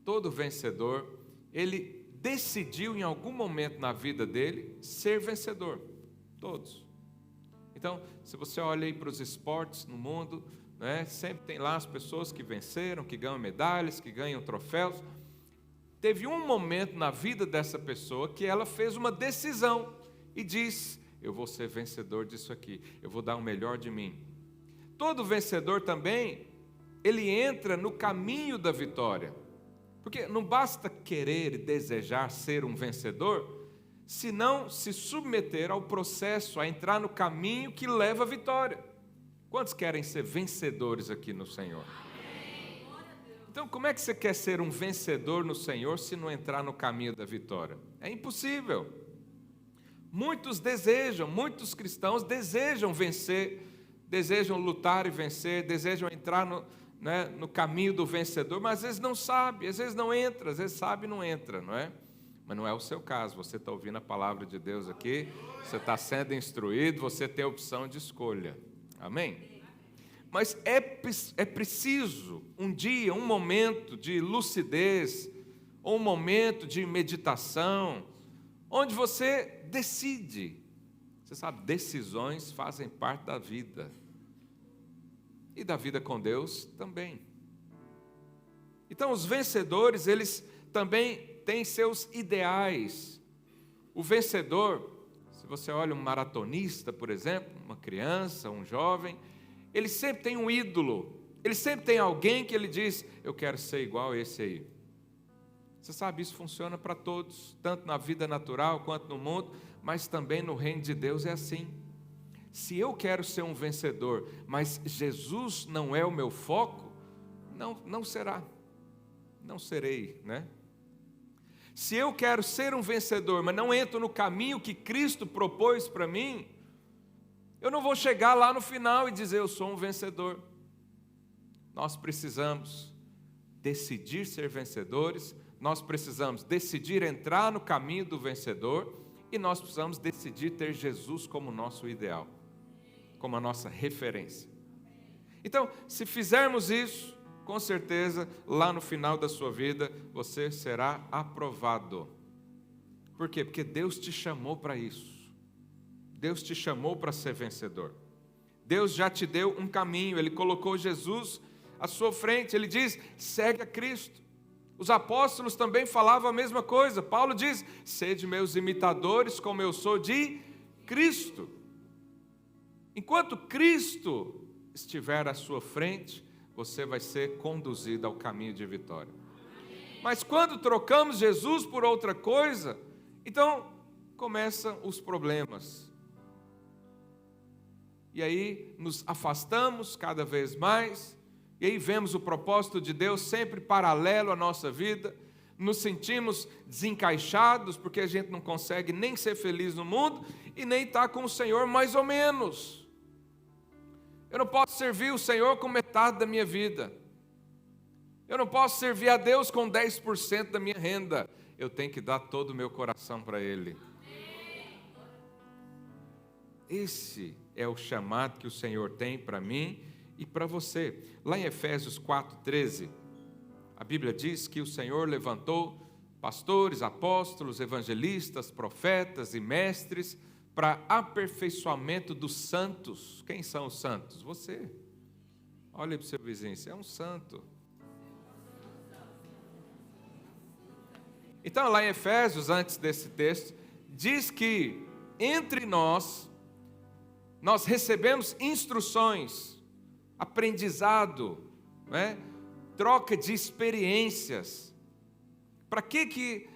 todo vencedor, ele decidiu em algum momento na vida dele ser vencedor. Todos. Então, se você olha aí para os esportes no mundo, né, sempre tem lá as pessoas que venceram, que ganham medalhas, que ganham troféus. Teve um momento na vida dessa pessoa que ela fez uma decisão e disse: eu vou ser vencedor disso aqui, eu vou dar o melhor de mim. Todo vencedor também, ele entra no caminho da vitória. Porque não basta querer e desejar ser um vencedor, se não se submeter ao processo, a entrar no caminho que leva à vitória. Quantos querem ser vencedores aqui no Senhor? Então, como é que você quer ser um vencedor no Senhor se não entrar no caminho da vitória? É impossível. Muitos cristãos desejam vencer, desejam lutar e vencer, desejam entrar no caminho do vencedor, mas às vezes não sabe, às vezes não entra, às vezes sabe e não entra, não é? Mas não é o seu caso, você está ouvindo a palavra de Deus aqui, você está sendo instruído, você tem a opção de escolha, amém? Mas é preciso um dia, um momento de lucidez, ou um momento de meditação, onde você decide. Você sabe, decisões fazem parte da vida. E da vida com Deus também. Então os vencedores, eles também têm seus ideais. O vencedor, se você olha um maratonista, por exemplo, uma criança, um jovem, ele sempre tem um ídolo, ele sempre tem alguém que ele diz: eu quero ser igual a esse aí. Você sabe, isso funciona para todos, tanto na vida natural quanto no mundo, mas também no reino de Deus é assim. Se eu quero ser um vencedor, mas Jesus não é o meu foco, não será, não serei, né? Se eu quero ser um vencedor, mas não entro no caminho que Cristo propôs para mim, eu não vou chegar lá no final e dizer: eu sou um vencedor. Nós precisamos decidir ser vencedores, nós precisamos decidir entrar no caminho do vencedor, e nós precisamos decidir ter Jesus como nosso ideal, como a nossa referência. Então, se fizermos isso, com certeza, lá no final da sua vida, você será aprovado. Por quê? Porque Deus te chamou para isso. Deus te chamou para ser vencedor. Deus já te deu um caminho, Ele colocou Jesus à sua frente. Ele diz: segue a Cristo. Os apóstolos também falavam a mesma coisa. Paulo diz: sede meus imitadores, como eu sou de Cristo. Enquanto Cristo estiver à sua frente, você vai ser conduzido ao caminho de vitória. Mas quando trocamos Jesus por outra coisa, então começam os problemas. E aí nos afastamos cada vez mais, e aí vemos o propósito de Deus sempre paralelo à nossa vida, nos sentimos desencaixados, porque a gente não consegue nem ser feliz no mundo, e nem estar com o Senhor mais ou menos. Eu não posso servir o Senhor com metade da minha vida. Eu não posso servir a Deus com 10% da minha renda. Eu tenho que dar todo o meu coração para Ele. Esse é o chamado que o Senhor tem para mim e para você. Lá em Efésios 4:13, a Bíblia diz que o Senhor levantou pastores, apóstolos, evangelistas, profetas e mestres para aperfeiçoamento dos santos. Quem são os santos? Você. Olha para o seu vizinho, você é um santo. Então lá em Efésios, antes desse texto, diz que entre nós recebemos instruções, aprendizado, né? Troca de experiências. Para que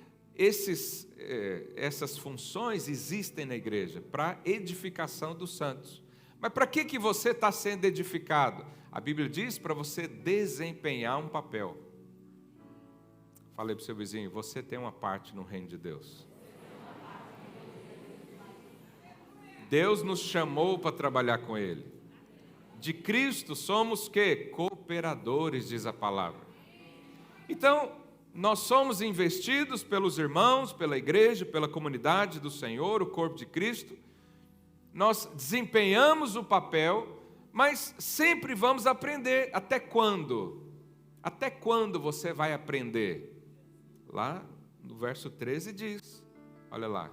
essas funções existem na igreja? Para edificação dos santos. Mas para que você está sendo edificado? A Bíblia diz para você desempenhar um papel. Falei para o seu vizinho: você tem uma parte no reino de Deus. Deus nos chamou para trabalhar com Ele. De Cristo somos que? Cooperadores, diz a palavra. Então, nós somos investidos pelos irmãos, pela igreja, pela comunidade do Senhor, o corpo de Cristo. Nós desempenhamos o papel, mas sempre vamos aprender. Até quando? Até quando você vai aprender? Lá no verso 13 diz, olha lá,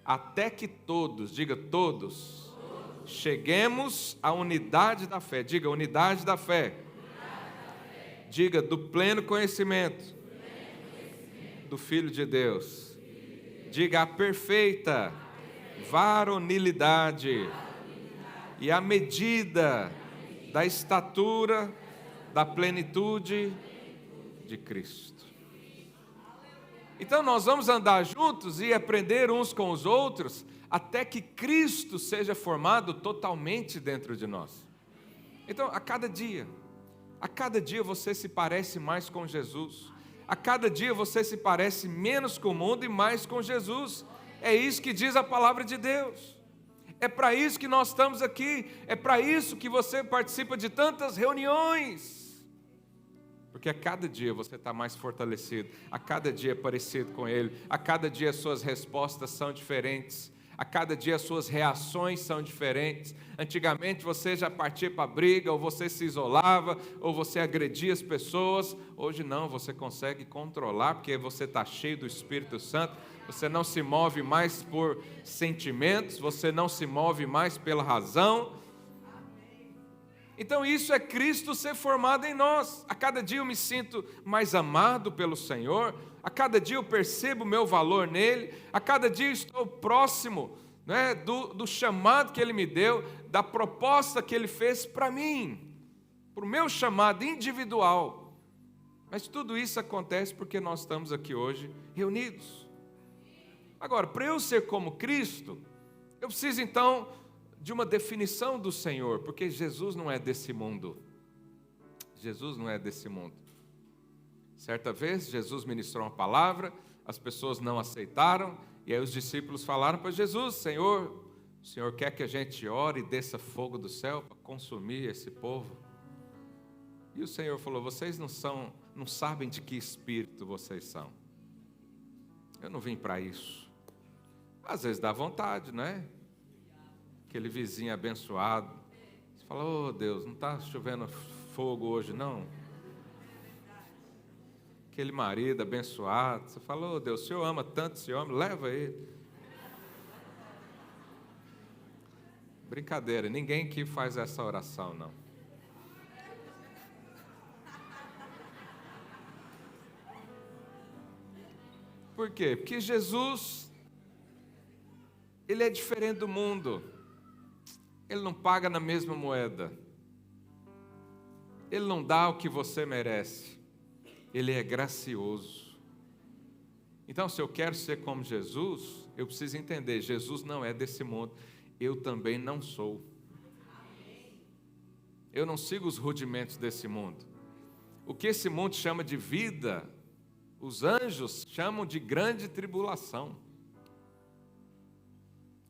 até que todos, diga todos, cheguemos à unidade da fé, diga unidade da fé, diga do pleno conhecimento do Filho de Deus, diga a perfeita varonilidade e a medida da estatura da plenitude de Cristo. Então nós vamos andar juntos e aprender uns com os outros até que Cristo seja formado totalmente dentro de nós. Então, a cada dia você se parece mais com Jesus. A cada dia você se parece menos com o mundo e mais com Jesus. É isso que diz a palavra de Deus. É para isso que nós estamos aqui. É para isso que você participa de tantas reuniões. Porque a cada dia você está mais fortalecido, a cada dia é parecido com Ele, a cada dia as suas respostas são diferentes, a cada dia as suas reações são diferentes. Antigamente você já partia para a briga, ou você se isolava, ou você agredia as pessoas. Hoje não, você consegue controlar, porque você está cheio do Espírito Santo, você não se move mais por sentimentos, você não se move mais pela razão. Então isso é Cristo ser formado em nós. A cada dia eu me sinto mais amado pelo Senhor, a cada dia eu percebo o meu valor nele, a cada dia eu estou próximo, né, do chamado que Ele me deu, da proposta que Ele fez para mim, para o meu chamado individual. Mas tudo isso acontece porque nós estamos aqui hoje reunidos. Agora, para eu ser como Cristo, eu preciso então de uma definição do Senhor, porque Jesus não é desse mundo. Jesus não é desse mundo. Certa vez, Jesus ministrou uma palavra, as pessoas não aceitaram, e aí os discípulos falaram para Jesus: Senhor, o Senhor quer que a gente ore e desça fogo do céu para consumir esse povo? E o Senhor falou: vocês não sabem de que espírito vocês são. Eu não vim para isso. Às vezes dá vontade, não é? Aquele vizinho abençoado, você fala: oh Deus, não está chovendo fogo hoje não? Aquele marido abençoado, você fala: oh Deus, o Senhor ama tanto esse homem, leva ele. Brincadeira, ninguém aqui faz essa oração não. Por quê? Porque Jesus, Ele é diferente do mundo. Ele não paga na mesma moeda. Ele não dá o que você merece. Ele é gracioso. Então, se eu quero ser como Jesus, eu preciso entender: Jesus não é desse mundo. Eu também não sou. Eu não sigo os rudimentos desse mundo. O que esse mundo chama de vida, os anjos chamam de grande tribulação.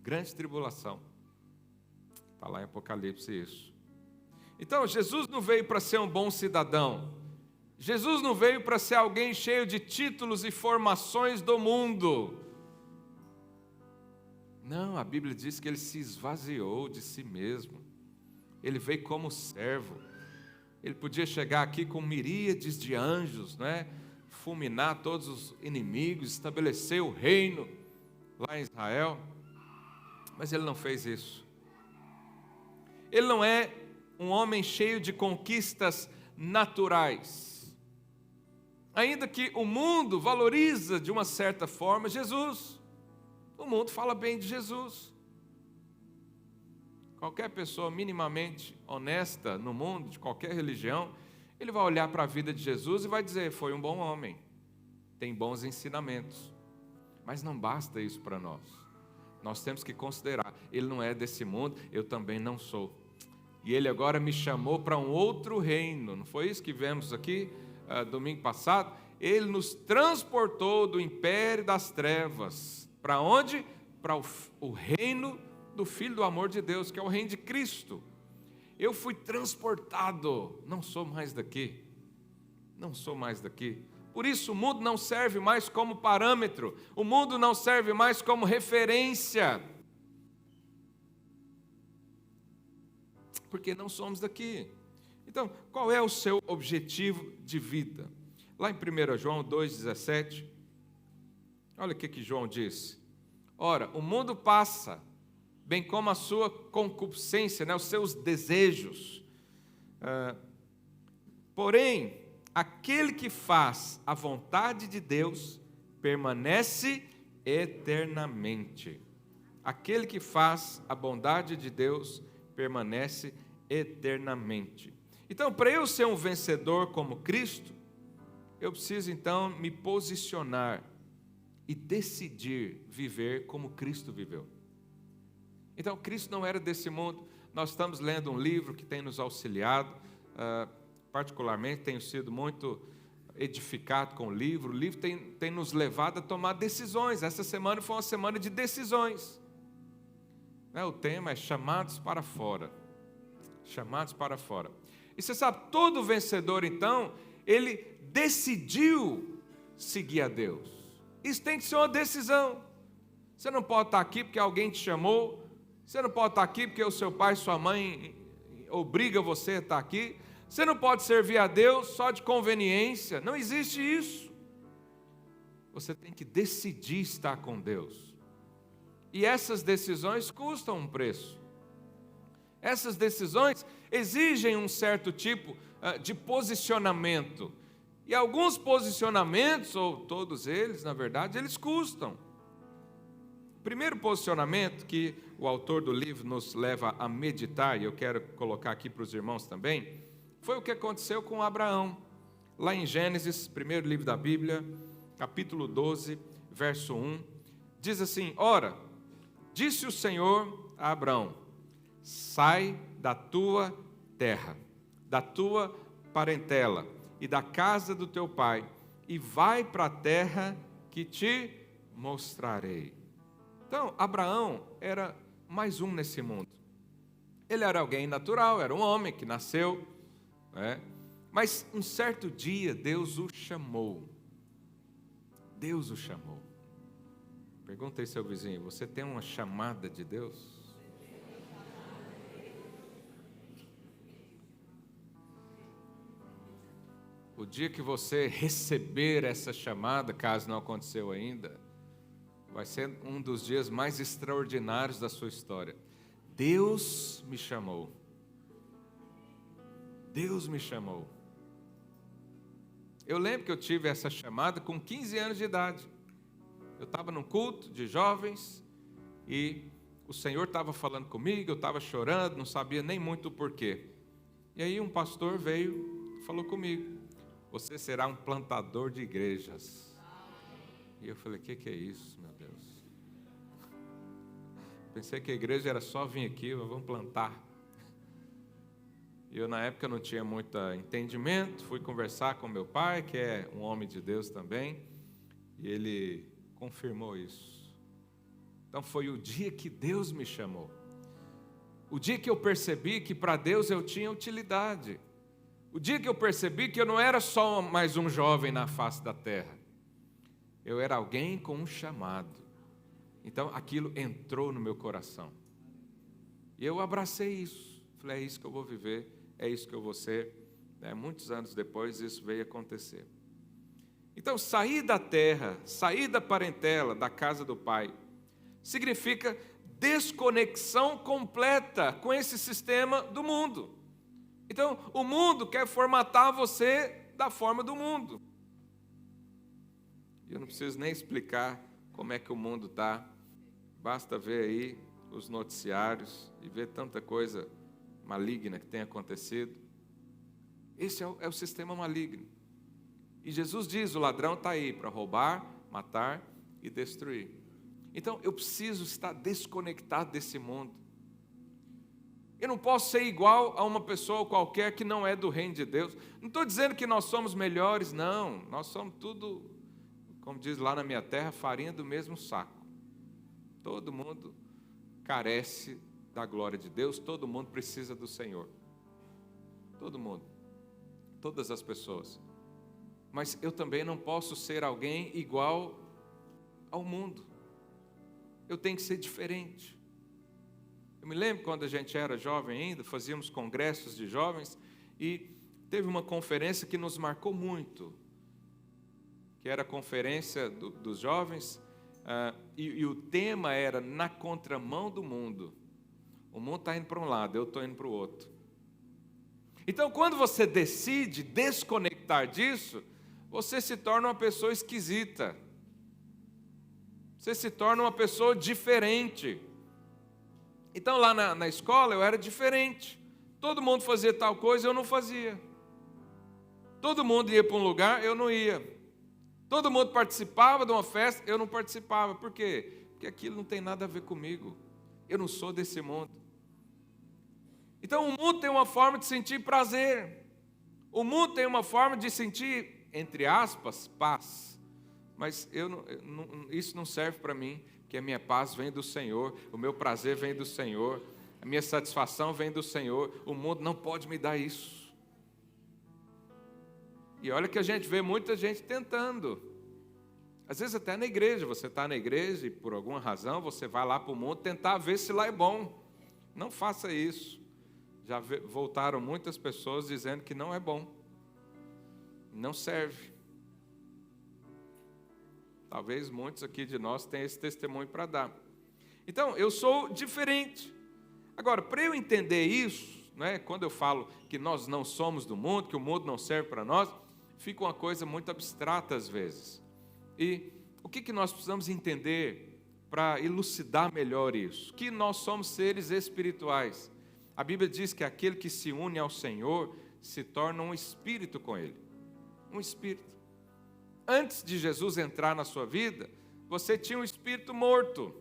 Grande tribulação. Está lá em Apocalipse isso. Então, Jesus não veio para ser um bom cidadão. Jesus não veio para ser alguém cheio de títulos e formações do mundo. Não, a Bíblia diz que Ele se esvaziou de si mesmo. Ele veio como servo. Ele podia chegar aqui com miríades de anjos, né? Fulminar todos os inimigos, estabelecer o reino lá em Israel. Mas Ele não fez isso. Ele não é um homem cheio de conquistas naturais. Ainda que o mundo valoriza de uma certa forma Jesus. O mundo fala bem de Jesus. Qualquer pessoa minimamente honesta no mundo, de qualquer religião, ele vai olhar para a vida de Jesus e vai dizer: foi um bom homem, tem bons ensinamentos. Mas não basta isso para nós. Nós temos que considerar: ele não é desse mundo, eu também não sou. E ele agora me chamou para um outro reino. Não foi isso que vemos aqui domingo passado? Ele nos transportou do império das trevas. Para onde? Para o reino do Filho do amor de Deus, que é o reino de Cristo. Eu fui transportado. Não sou mais daqui. Não sou mais daqui. Por isso o mundo não serve mais como parâmetro. O mundo não serve mais como referência. Porque não somos daqui. Então, qual é o seu objetivo de vida? Lá em 1 João 2,17, olha o que João diz. Ora, o mundo passa, bem como a sua concupiscência, os seus desejos. Porém, aquele que faz a vontade de Deus permanece eternamente. Aquele que faz a bondade de Deus permanece eternamente. Então, para eu ser um vencedor como Cristo, eu preciso então me posicionar e decidir viver como Cristo viveu. Então, Cristo não era desse mundo. Nós estamos lendo um livro que tem nos auxiliado, particularmente tenho sido muito edificado com o livro. O livro tem nos levado a tomar decisões. Essa semana foi uma semana de decisões. O tema é chamados para fora. Chamados para fora. E você sabe, todo vencedor então, ele decidiu seguir a Deus. Isso tem que ser uma decisão. Você não pode estar aqui porque alguém te chamou. Você não pode estar aqui porque o seu pai e sua mãe obriga você a estar aqui. Você não pode servir a Deus só de conveniência. Não existe isso. Você tem que decidir estar com Deus. E essas decisões custam um preço. Essas decisões exigem um certo tipo de posicionamento. E alguns posicionamentos, ou todos eles, na verdade, eles custam. O primeiro posicionamento que o autor do livro nos leva a meditar, e eu quero colocar aqui para os irmãos também, foi o que aconteceu com Abraão. Lá em Gênesis, primeiro livro da Bíblia, capítulo 12, verso 1, diz assim: Ora, disse o Senhor a Abraão: sai da tua terra, da tua parentela e da casa do teu pai, e vai para a terra que te mostrarei. Então, Abraão era mais um nesse mundo. Ele era alguém natural, era um homem que nasceu, mas um certo dia Deus o chamou. Deus o chamou. Pergunta aí seu vizinho: você tem uma chamada de Deus? O dia que você receber essa chamada, caso não aconteceu ainda, vai ser um dos dias mais extraordinários da sua história. Deus me chamou. Deus me chamou. Eu lembro que eu tive essa chamada com 15 anos de idade. Eu estava num culto de jovens e o Senhor estava falando comigo, eu estava chorando, não sabia nem muito o porquê. E aí um pastor veio e falou comigo: você será um plantador de igrejas. E eu falei: que é isso, meu Deus? Pensei que a igreja era só vir aqui, vamos plantar. E eu na época não tinha muito entendimento, fui conversar com meu pai, que é um homem de Deus também, e ele confirmou isso. Então foi o dia que Deus me chamou. O dia que eu percebi que para Deus eu tinha utilidade. O dia que eu percebi que eu não era só mais um jovem na face da terra. Eu era alguém com um chamado. Então aquilo entrou no meu coração. E eu abracei isso. Falei: é isso que eu vou viver, é isso que eu vou ser. Muitos anos depois isso veio acontecer. Então sair da terra, sair da parentela, da casa do pai, significa desconexão completa com esse sistema do mundo. Então, o mundo quer formatar você da forma do mundo. Eu não preciso nem explicar como é que o mundo está. Basta ver aí os noticiários e ver tanta coisa maligna que tem acontecido. Esse é o sistema maligno. E Jesus diz: o ladrão está aí para roubar, matar e destruir. Então, eu preciso estar desconectado desse mundo. Eu não posso ser igual a uma pessoa qualquer que não é do reino de Deus. Não estou dizendo que nós somos melhores, não. Nós somos tudo, como diz lá na minha terra, farinha do mesmo saco. Todo mundo carece da glória de Deus, todo mundo precisa do Senhor. Todo mundo. Todas as pessoas. Mas eu também não posso ser alguém igual ao mundo. Eu tenho que ser diferente. Eu me lembro quando a gente era jovem ainda, fazíamos congressos de jovens, E teve uma conferência que nos marcou muito, que era a conferência dos jovens, e o tema era na contramão do mundo. O mundo está indo para um lado, eu estou indo para o outro. Então, quando você decide desconectar disso, você se torna uma pessoa esquisita. Você se torna uma pessoa diferente. Então, lá na escola, eu era diferente. Todo mundo fazia tal coisa, eu não fazia. Todo mundo ia para um lugar, eu não ia. Todo mundo participava de uma festa, eu não participava. Por quê? Porque aquilo não tem nada a ver comigo. Eu não sou desse mundo. Então, o mundo tem uma forma de sentir prazer. O mundo tem uma forma de sentir, entre aspas, paz. Mas isso não serve para mim, porque a minha paz vem do Senhor, o meu prazer vem do Senhor, a minha satisfação vem do Senhor. O mundo não pode me dar isso. E olha que a gente vê muita gente tentando. Às vezes até na igreja, você está na igreja e por alguma razão você vai lá para o mundo tentar ver se lá é bom. Não faça isso. Já voltaram muitas pessoas dizendo que não é bom. Não serve. Talvez muitos aqui de nós tenham esse testemunho para dar. Então, eu sou diferente. Agora, para eu entender isso, né, quando eu falo que nós não somos do mundo, que o mundo não serve para nós, fica uma coisa muito abstrata às vezes. E o que nós precisamos entender para elucidar melhor isso? Que nós somos seres espirituais. A Bíblia diz que aquele que se une ao Senhor se torna um espírito com Ele. Um espírito. Antes de Jesus entrar na sua vida, você tinha um espírito morto.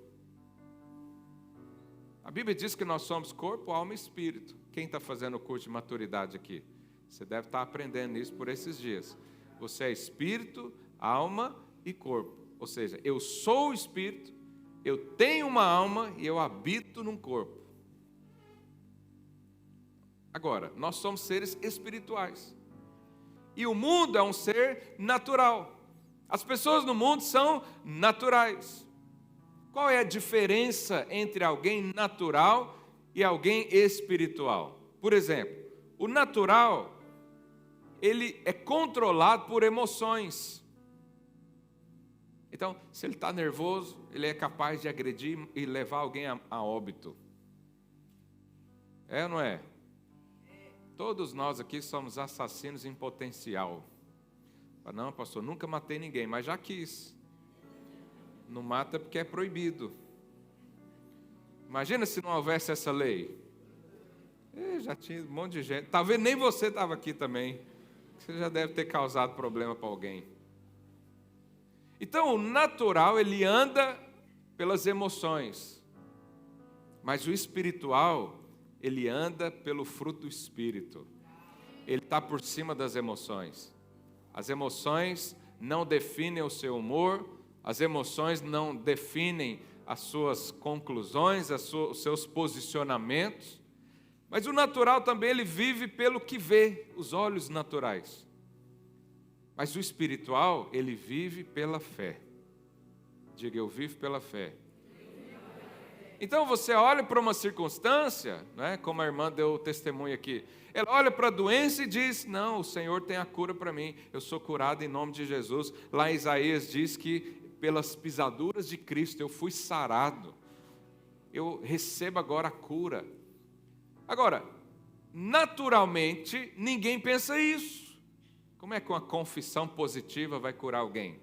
A Bíblia diz que nós somos corpo, alma e espírito. Quem está fazendo o curso de maturidade aqui? Você deve estar aprendendo isso por esses dias. Você é espírito, alma e corpo. Ou seja, eu sou o espírito, eu tenho uma alma e eu habito num corpo. Agora, nós somos seres espirituais. E o mundo é um ser natural. As pessoas no mundo são naturais. Qual é a diferença entre alguém natural e alguém espiritual? Por exemplo, o natural, ele é controlado por emoções. Então, se ele está nervoso, ele é capaz de agredir e levar alguém a óbito. É ou não é? Todos nós aqui somos assassinos em potencial. Não, pastor, nunca matei ninguém, mas já quis. Não mata porque é proibido. Imagina se não houvesse essa lei. Já tinha um monte de gente. Talvez nem você estava aqui também. Você já deve ter causado problema para alguém. Então, o natural, ele anda pelas emoções. Mas o espiritual, ele anda pelo fruto do Espírito. Ele está por cima das emoções. As emoções não definem o seu humor, as emoções não definem as suas conclusões, os seus posicionamentos. Mas o natural também, ele vive pelo que vê, os olhos naturais. Mas o espiritual, ele vive pela fé. Diga, eu vivo pela fé. Então você olha para uma circunstância, né, como a irmã deu o testemunho aqui, ela olha para a doença e diz, não, o Senhor tem a cura para mim, eu sou curado em nome de Jesus. Lá em Isaías diz que pelas pisaduras de Cristo eu fui sarado, eu recebo agora a cura. Agora, naturalmente, ninguém pensa isso. Como é que uma confissão positiva vai curar alguém?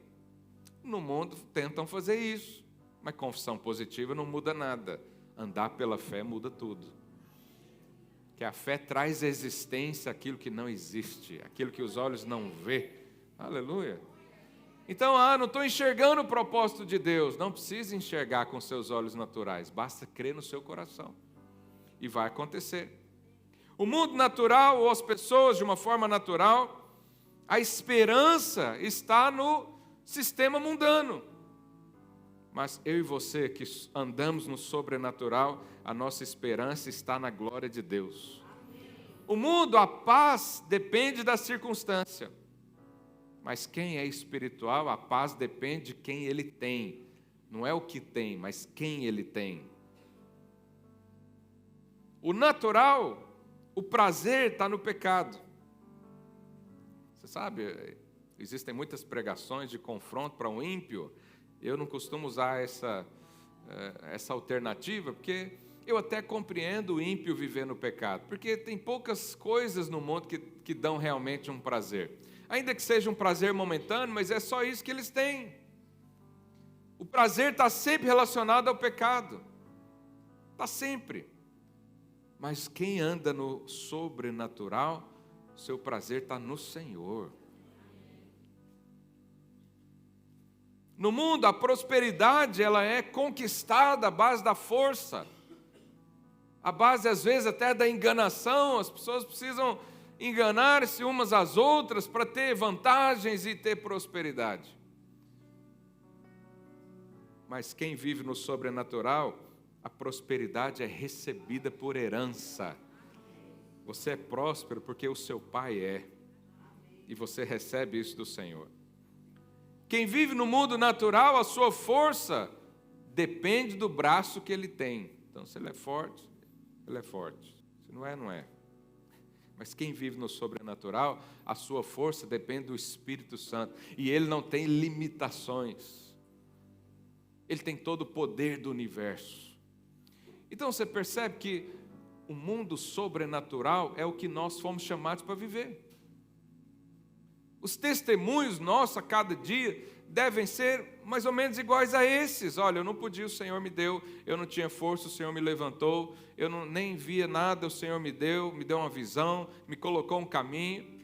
No mundo tentam fazer isso. Mas confissão positiva não muda nada. Andar pela fé muda tudo. Que a fé traz existência àquilo que não existe, aquilo que os olhos não vê. Aleluia. Então, não estou enxergando o propósito de Deus. Não precisa enxergar com seus olhos naturais. Basta crer no seu coração. E vai acontecer. O mundo natural, ou as pessoas de uma forma natural, a esperança está no sistema mundano. Mas eu e você que andamos no sobrenatural, a nossa esperança está na glória de Deus. O mundo, a paz depende da circunstância. Mas quem é espiritual, a paz depende de quem ele tem. Não é o que tem, mas quem ele tem. O natural, o prazer está no pecado. sabe, existem muitas pregações de confronto para um ímpio. Eu não costumo usar essa alternativa, porque eu até compreendo o ímpio viver no pecado, porque tem poucas coisas no mundo que dão realmente um prazer. Ainda que seja um prazer momentâneo, mas é só isso que eles têm. O prazer está sempre relacionado ao pecado. Está sempre. Mas quem anda no sobrenatural, seu prazer está no Senhor. No mundo, a prosperidade ela é conquistada à base da força, à base, às vezes, até da enganação. As pessoas precisam enganar-se umas às outras para ter vantagens e ter prosperidade. Mas quem vive no sobrenatural, a prosperidade é recebida por herança. Você é próspero porque o seu pai é, e você recebe isso do Senhor. Quem vive no mundo natural, a sua força depende do braço que ele tem. Então, se ele é forte, ele é forte. Se não é, não é. Mas quem vive no sobrenatural, a sua força depende do Espírito Santo. E ele não tem limitações. Ele tem todo o poder do universo. Então você percebe que o mundo sobrenatural é o que nós fomos chamados para viver. Os testemunhos nossos a cada dia devem ser mais ou menos iguais a esses. Olha, eu não podia, o Senhor me deu, eu não tinha força, o Senhor me levantou, eu nem via nada, o Senhor me deu uma visão, me colocou um caminho.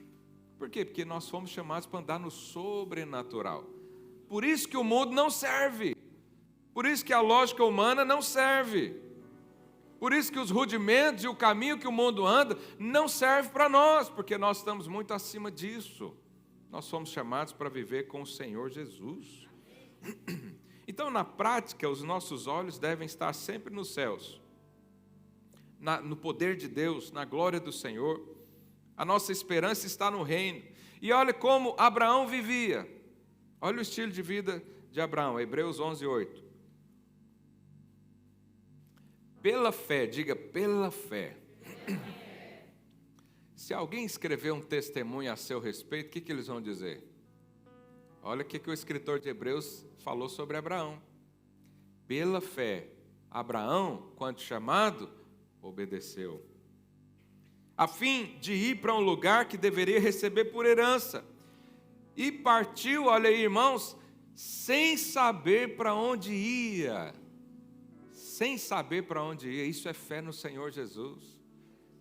Por quê? Porque nós fomos chamados para andar no sobrenatural. Por isso que o mundo não serve. Por isso que a lógica humana não serve. Por isso que os rudimentos e o caminho que o mundo anda não serve para nós, porque nós estamos muito acima disso. Nós fomos chamados para viver com o Senhor Jesus. Então, na prática, os nossos olhos devem estar sempre nos céus, no poder de Deus, na glória do Senhor. A nossa esperança está no reino. E olha como Abraão vivia. Olha o estilo de vida de Abraão, Hebreus 11:8. Pela fé, diga pela fé. Se alguém escrever um testemunho a seu respeito, o que eles vão dizer? Olha o que o escritor de Hebreus falou sobre Abraão. Pela fé, Abraão, quando chamado, obedeceu, a fim de ir para um lugar que deveria receber por herança. E partiu, olha aí, irmãos, sem saber para onde ia. Sem saber para onde ia. Isso é fé no Senhor Jesus.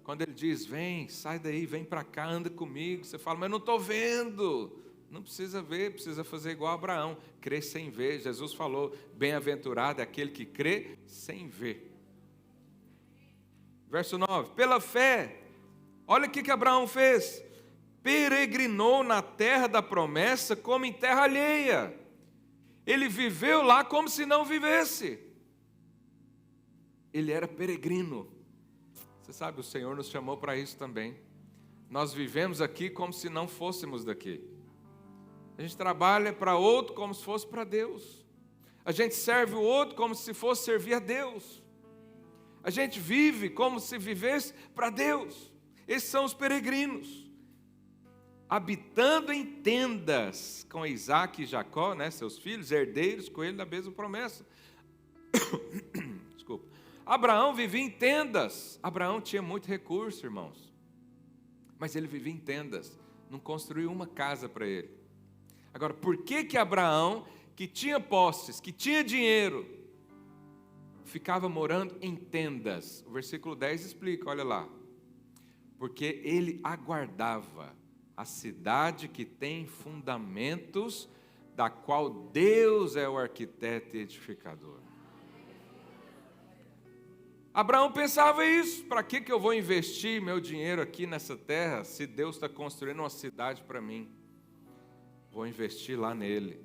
Quando ele diz, vem, sai daí, vem para cá, anda comigo. Você fala, mas não estou vendo. Não precisa ver, precisa fazer igual a Abraão. Crer sem ver. Jesus falou, bem-aventurado é aquele que crê sem ver. Verso 9, pela fé, olha o que Abraão fez. Peregrinou na terra da promessa como em terra alheia. Ele viveu lá como se não vivesse. Ele era peregrino. Você sabe, o Senhor nos chamou para isso também. Nós vivemos aqui como se não fôssemos daqui. A gente trabalha para outro como se fosse para Deus. A gente serve o outro como se fosse servir a Deus. A gente vive como se vivesse para Deus. Esses são os peregrinos. Habitando em tendas com Isaac e Jacó, né, seus filhos, herdeiros com ele da mesma promessa. Desculpa. Abraão vivia em tendas. Abraão tinha muito recurso, irmãos. Mas ele vivia em tendas. Não construiu uma casa para ele. Agora, por que Abraão, que tinha posses, que tinha dinheiro, ficava morando em tendas? O versículo 10 explica, olha lá. Porque ele aguardava a cidade que tem fundamentos, da qual Deus é o arquiteto e edificador. Abraão pensava isso, para que eu vou investir meu dinheiro aqui nessa terra, se Deus está construindo uma cidade para mim? Vou investir lá nele.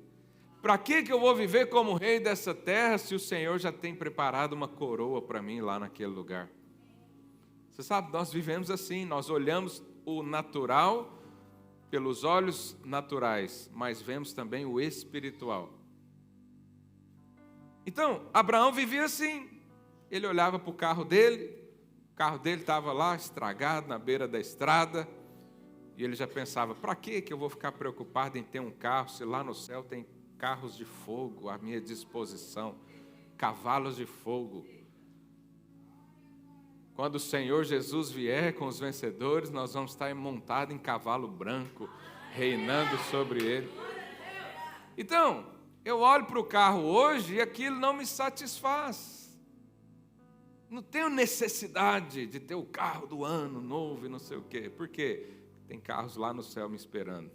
Para que eu vou viver como rei dessa terra, se o Senhor já tem preparado uma coroa para mim lá naquele lugar? Você sabe, nós vivemos assim, nós olhamos o natural pelos olhos naturais, mas vemos também o espiritual. Então, Abraão vivia assim. Ele olhava para o carro dele estava lá estragado na beira da estrada, E ele já pensava, para que eu vou ficar preocupado em ter um carro, se lá no céu tem carros de fogo à minha disposição, cavalos de fogo. Quando o Senhor Jesus vier com os vencedores, nós vamos estar montados em cavalo branco, reinando sobre ele. Então, eu olho para o carro hoje e aquilo não me satisfaz. Não tenho necessidade de ter o carro do ano novo e não sei o quê. Por quê? Tem carros lá no céu me esperando.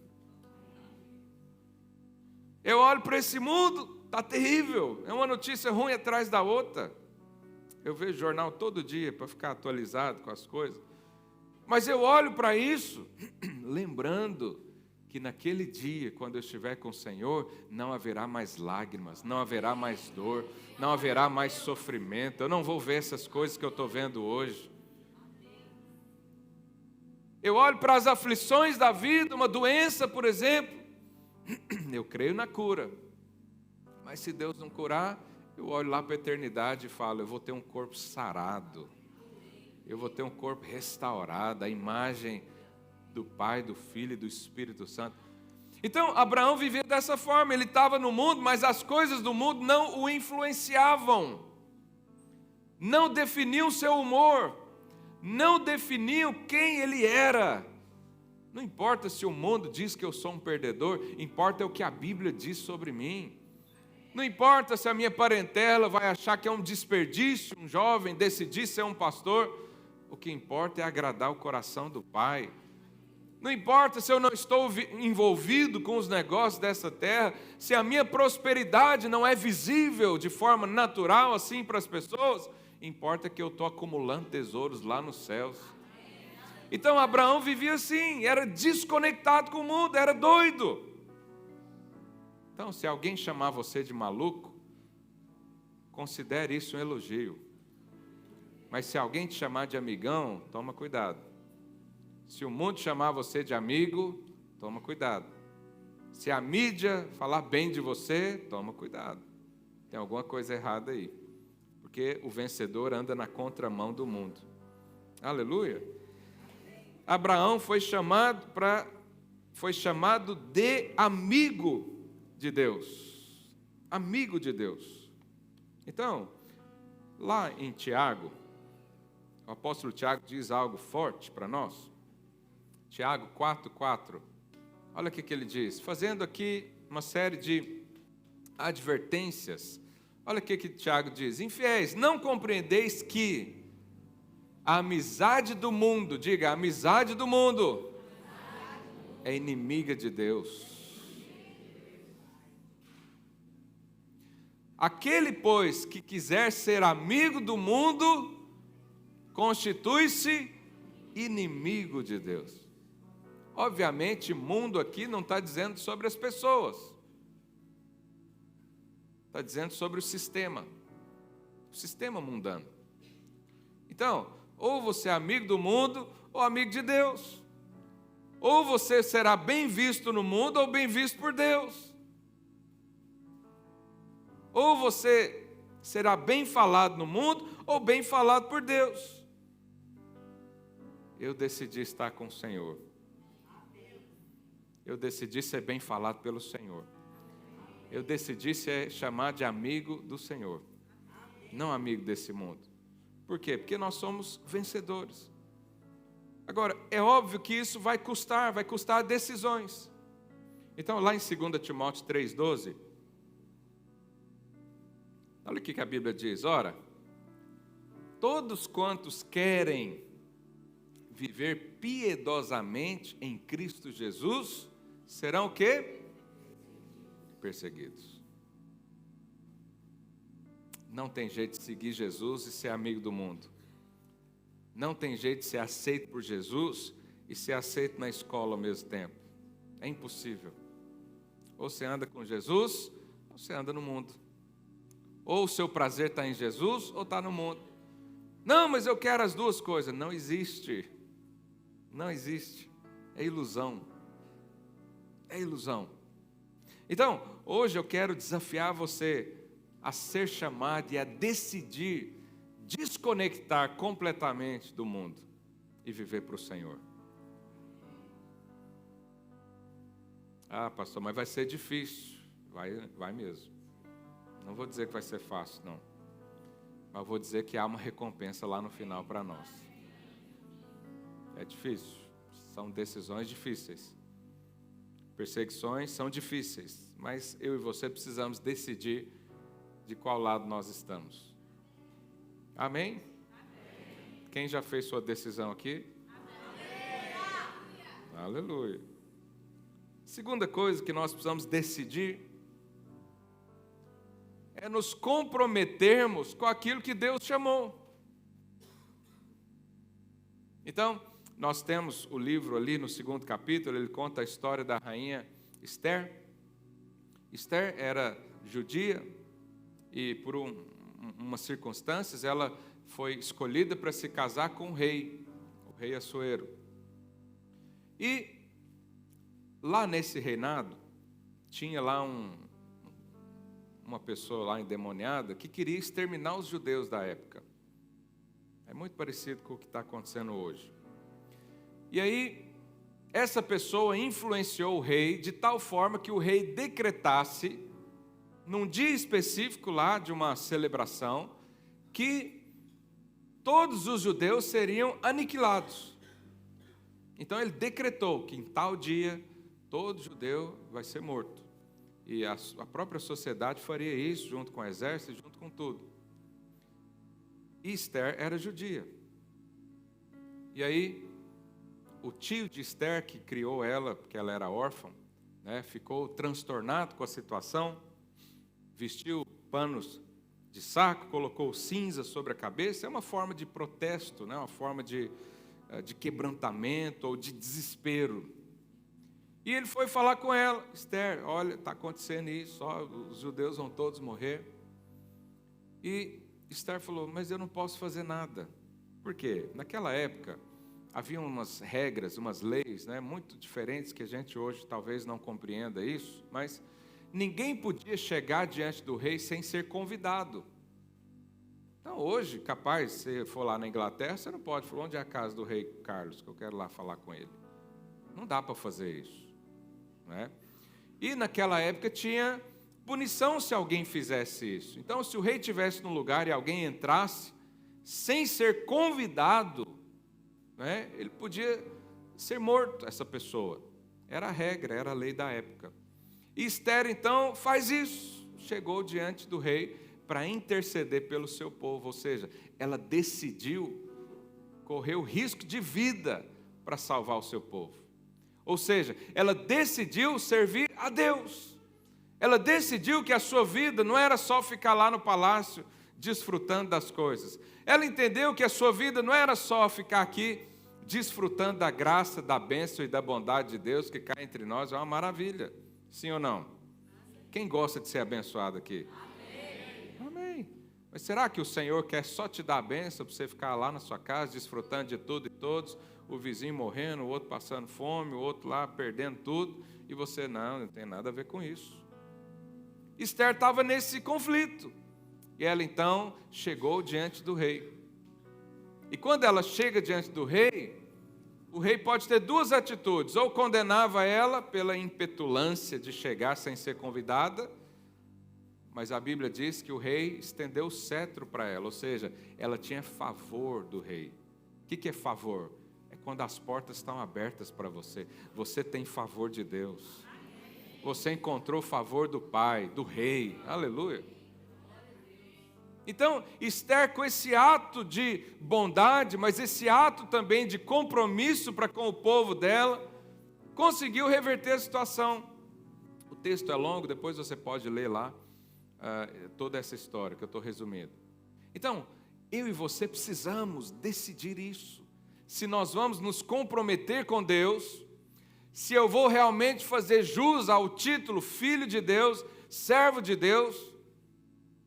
Eu olho para esse mundo, está terrível. É uma notícia ruim atrás da outra. Eu vejo jornal todo dia para ficar atualizado com as coisas. Mas eu olho para isso, lembrando que naquele dia, quando eu estiver com o Senhor, não haverá mais lágrimas, não haverá mais dor, não haverá mais sofrimento. Eu não vou ver essas coisas que eu estou vendo hoje. Eu olho para as aflições da vida, uma doença, por exemplo. Eu creio na cura. Mas se Deus não curar, eu olho lá para a eternidade e falo, eu vou ter um corpo sarado. Eu vou ter um corpo restaurado, a imagem do Pai, do Filho e do Espírito Santo. Então, Abraão vivia dessa forma. Ele estava no mundo, mas as coisas do mundo não o influenciavam. Não definiam seu humor. Não definiam quem ele era. Não importa se o mundo diz que eu sou um perdedor, importa o que a Bíblia diz sobre mim. Não importa se a minha parentela vai achar que é um desperdício, um jovem decidir ser um pastor. O que importa é agradar o coração do Pai. Não importa se eu não estou envolvido com os negócios dessa terra, se a minha prosperidade não é visível de forma natural assim para as pessoas, importa que eu estou acumulando tesouros lá nos céus. Então Abraão vivia assim, era desconectado com o mundo, era doido. Então, se alguém chamar você de maluco, considere isso um elogio. Mas se alguém te chamar de amigão, toma cuidado. Se o mundo chamar você de amigo, toma cuidado. Se a mídia falar bem de você, toma cuidado. Tem alguma coisa errada aí. Porque o vencedor anda na contramão do mundo. Aleluia. Abraão foi chamado de amigo de Deus. Amigo de Deus. Então, lá em Tiago, o apóstolo Tiago diz algo forte para nós. Tiago 4:4. Olha o que ele diz. Fazendo aqui uma série de advertências. Olha o que Tiago diz. Infiéis, não compreendeis que a amizade do mundo, diga, a amizade do mundo é inimiga de Deus. Aquele, pois, que quiser ser amigo do mundo, constitui-se inimigo de Deus. Obviamente, mundo aqui não está dizendo sobre as pessoas. Está dizendo sobre o sistema mundano. Então, ou você é amigo do mundo, ou amigo de Deus. Ou você será bem visto no mundo, ou bem visto por Deus. Ou você será bem falado no mundo, ou bem falado por Deus. Eu decidi estar com o Senhor. Eu decidi ser bem falado pelo Senhor. Eu decidi ser chamado de amigo do Senhor. Não amigo desse mundo. Por quê? Porque nós somos vencedores. Agora, é óbvio que isso vai custar decisões. Então, lá em 2 Timóteo 3,12, olha o que a Bíblia diz. Ora, todos quantos querem viver piedosamente em Cristo Jesus, serão o quê? Perseguidos. Não tem jeito de seguir Jesus e ser amigo do mundo. Não tem jeito de ser aceito por Jesus e ser aceito na escola ao mesmo tempo. É impossível. Ou você anda com Jesus, ou você anda no mundo. Ou o seu prazer está em Jesus, ou está no mundo. Não, mas eu quero as duas coisas. Não existe. Não existe. É ilusão. É ilusão. Então, hoje eu quero desafiar você a ser chamado e a decidir desconectar completamente do mundo e viver para o Senhor. Ah, pastor, mas vai ser difícil. Vai mesmo. Não vou dizer que vai ser fácil, não. Mas vou dizer que há uma recompensa lá no final para nós. É difícil. São decisões difíceis. Perseguições são difíceis. Mas eu e você precisamos decidir de qual lado nós estamos. Amém? Amém. Quem já fez sua decisão aqui? Amém. Aleluia. Segunda coisa que nós precisamos decidir é nos comprometermos com aquilo que Deus chamou. Então, nós temos o livro ali no 2º capítulo, ele conta a história da rainha Esther. Esther era judia e por umas circunstâncias ela foi escolhida para se casar com o rei Assuero. E lá nesse reinado, tinha lá uma pessoa lá endemoniada que queria exterminar os judeus da época. É muito parecido com o que está acontecendo hoje. E aí, essa pessoa influenciou o rei de tal forma que o rei decretasse, num dia específico lá de uma celebração, que todos os judeus seriam aniquilados. Então ele decretou que em tal dia todo judeu vai ser morto. E a própria sociedade faria isso junto com o exército, junto com tudo. E Esther era judia. E aí, o tio de Esther, que criou ela, porque ela era órfã, né, ficou transtornado com a situação, vestiu panos de saco, colocou cinza sobre a cabeça. É uma forma de protesto, né, uma forma de quebrantamento ou de desespero. E ele foi falar com ela: Esther, olha, está acontecendo isso, ó, os judeus vão todos morrer. E Esther falou: mas eu não posso fazer nada. Por quê? Naquela época, havia umas regras, umas leis, né, muito diferentes, que a gente hoje talvez não compreenda isso, mas ninguém podia chegar diante do rei sem ser convidado. Então hoje, capaz, se você for lá na Inglaterra, você não pode falar: onde é a casa do rei Carlos, que eu quero lá falar com ele. Não dá para fazer isso. Né? E naquela época tinha punição se alguém fizesse isso. Então, se o rei estivesse num lugar e alguém entrasse sem ser convidado, né, ele podia ser morto, essa pessoa. Era a regra, era a lei da época. E Esther, então, faz isso. Chegou diante do rei para interceder pelo seu povo. Ou seja, ela decidiu correr o risco de vida para salvar o seu povo. Ou seja, ela decidiu servir a Deus. Ela decidiu que a sua vida não era só ficar lá no palácio desfrutando das coisas. Ela entendeu que a sua vida não era só ficar aqui desfrutando da graça, da bênção e da bondade de Deus que cai entre nós. É uma maravilha. Sim ou não? Quem gosta de ser abençoado aqui? Amém. Amém. Mas será que o Senhor quer só te dar a bênção para você ficar lá na sua casa desfrutando de tudo e todos? O vizinho morrendo, o outro passando fome, o outro lá perdendo tudo, e você não tem nada a ver com isso. Esther estava nesse conflito, e ela então chegou diante do rei. E quando ela chega diante do rei, o rei pode ter duas atitudes: ou condenava ela pela impetulância de chegar sem ser convidada, mas a Bíblia diz que o rei estendeu o cetro para ela, ou seja, ela tinha favor do rei. O que é favor? Quando as portas estão abertas para você, você tem favor de Deus. Você encontrou favor do Pai, do Rei. Aleluia. Então, Esther, com esse ato de bondade, mas esse ato também de compromisso para com o povo dela, conseguiu reverter a situação. O texto é longo, depois você pode ler lá toda essa história que eu estou resumindo. Então, eu e você precisamos decidir isso. Se nós vamos nos comprometer com Deus, se eu vou realmente fazer jus ao título Filho de Deus, servo de Deus,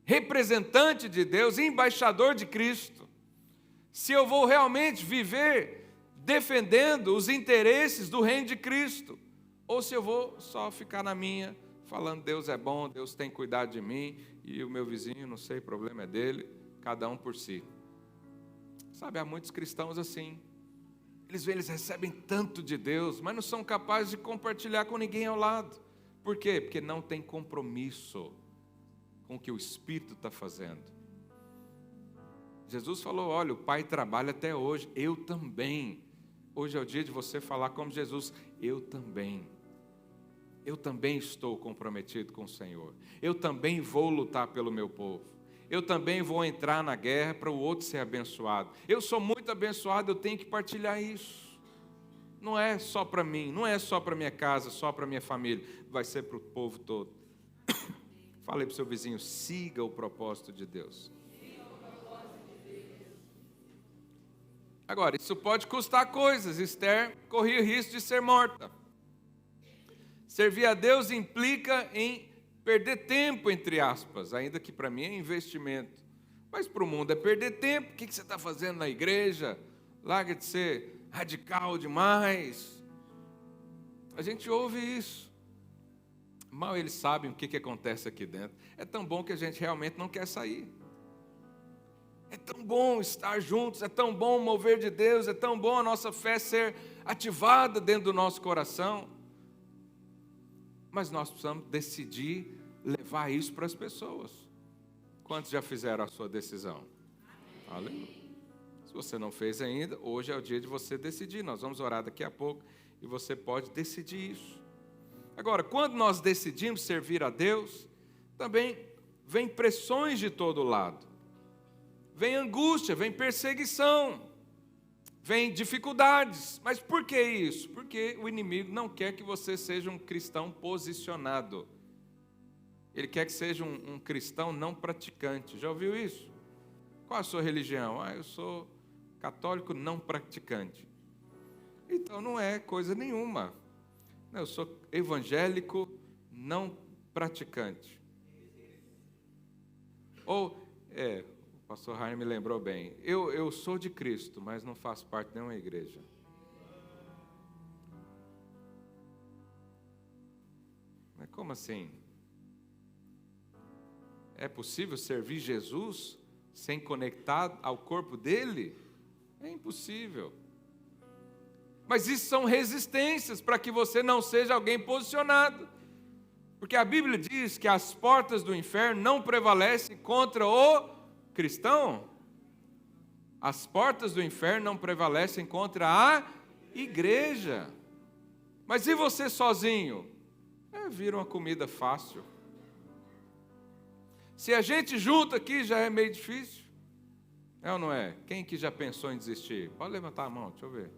representante de Deus, embaixador de Cristo, se eu vou realmente viver defendendo os interesses do reino de Cristo, ou se eu vou só ficar na minha, falando Deus é bom, Deus tem cuidado de mim, e o meu vizinho, não sei, o problema é dele, cada um por si. Sabe, há muitos cristãos assim, Eles recebem tanto de Deus, mas não são capazes de compartilhar com ninguém ao lado. Por quê? Porque não tem compromisso com o que o Espírito está fazendo. Jesus falou, olha, o Pai trabalha até hoje, eu também. Hoje é o dia de você falar como Jesus, eu também estou comprometido com o Senhor. Eu também vou lutar pelo meu povo. Eu também vou entrar na guerra para o outro ser abençoado. Eu sou muito abençoado, eu tenho que partilhar isso. Não é só para mim, não é só para minha casa, só para minha família. Vai ser para o povo todo. Fale para o seu vizinho, siga o propósito de Deus. Agora, isso pode custar coisas. Esther corria o risco de ser morta. Servir a Deus implica em perder tempo, entre aspas, ainda que para mim é investimento. Mas para o mundo é perder tempo. O que você está fazendo na igreja? Larga de ser radical demais. A gente ouve isso. Mal eles sabem o que acontece aqui dentro. É tão bom que a gente realmente não quer sair. É tão bom estar juntos, é tão bom o mover de Deus, é tão bom a nossa fé ser ativada dentro do nosso coração. Mas nós precisamos decidir levar isso para as pessoas. Quantos já fizeram a sua decisão? Aleluia. Se você não fez ainda, hoje é o dia de você decidir. Nós vamos orar daqui a pouco e você pode decidir isso. Agora, quando nós decidimos servir a Deus, também vem pressões de todo lado. Vem angústia, vem perseguição, vem dificuldades. Mas por que isso? Porque o inimigo não quer que você seja um cristão posicionado. Ele quer que seja um cristão não praticante. Já ouviu isso? Qual a sua religião? Eu sou católico não praticante. Então não é coisa nenhuma. Eu sou evangélico não praticante. Ou, o pastor Rainer me lembrou bem, eu sou de Cristo, mas não faço parte de nenhuma igreja. Mas como assim? É possível servir Jesus sem conectar ao corpo dele? É impossível. Mas isso são resistências para que você não seja alguém posicionado. Porque a Bíblia diz que as portas do inferno não prevalecem contra o cristão. As portas do inferno não prevalecem contra a igreja. Mas e você sozinho? Vira uma comida fácil. Se a gente junta aqui já é meio difícil. É ou não é? Quem que já pensou em desistir? Pode levantar a mão, deixa eu ver.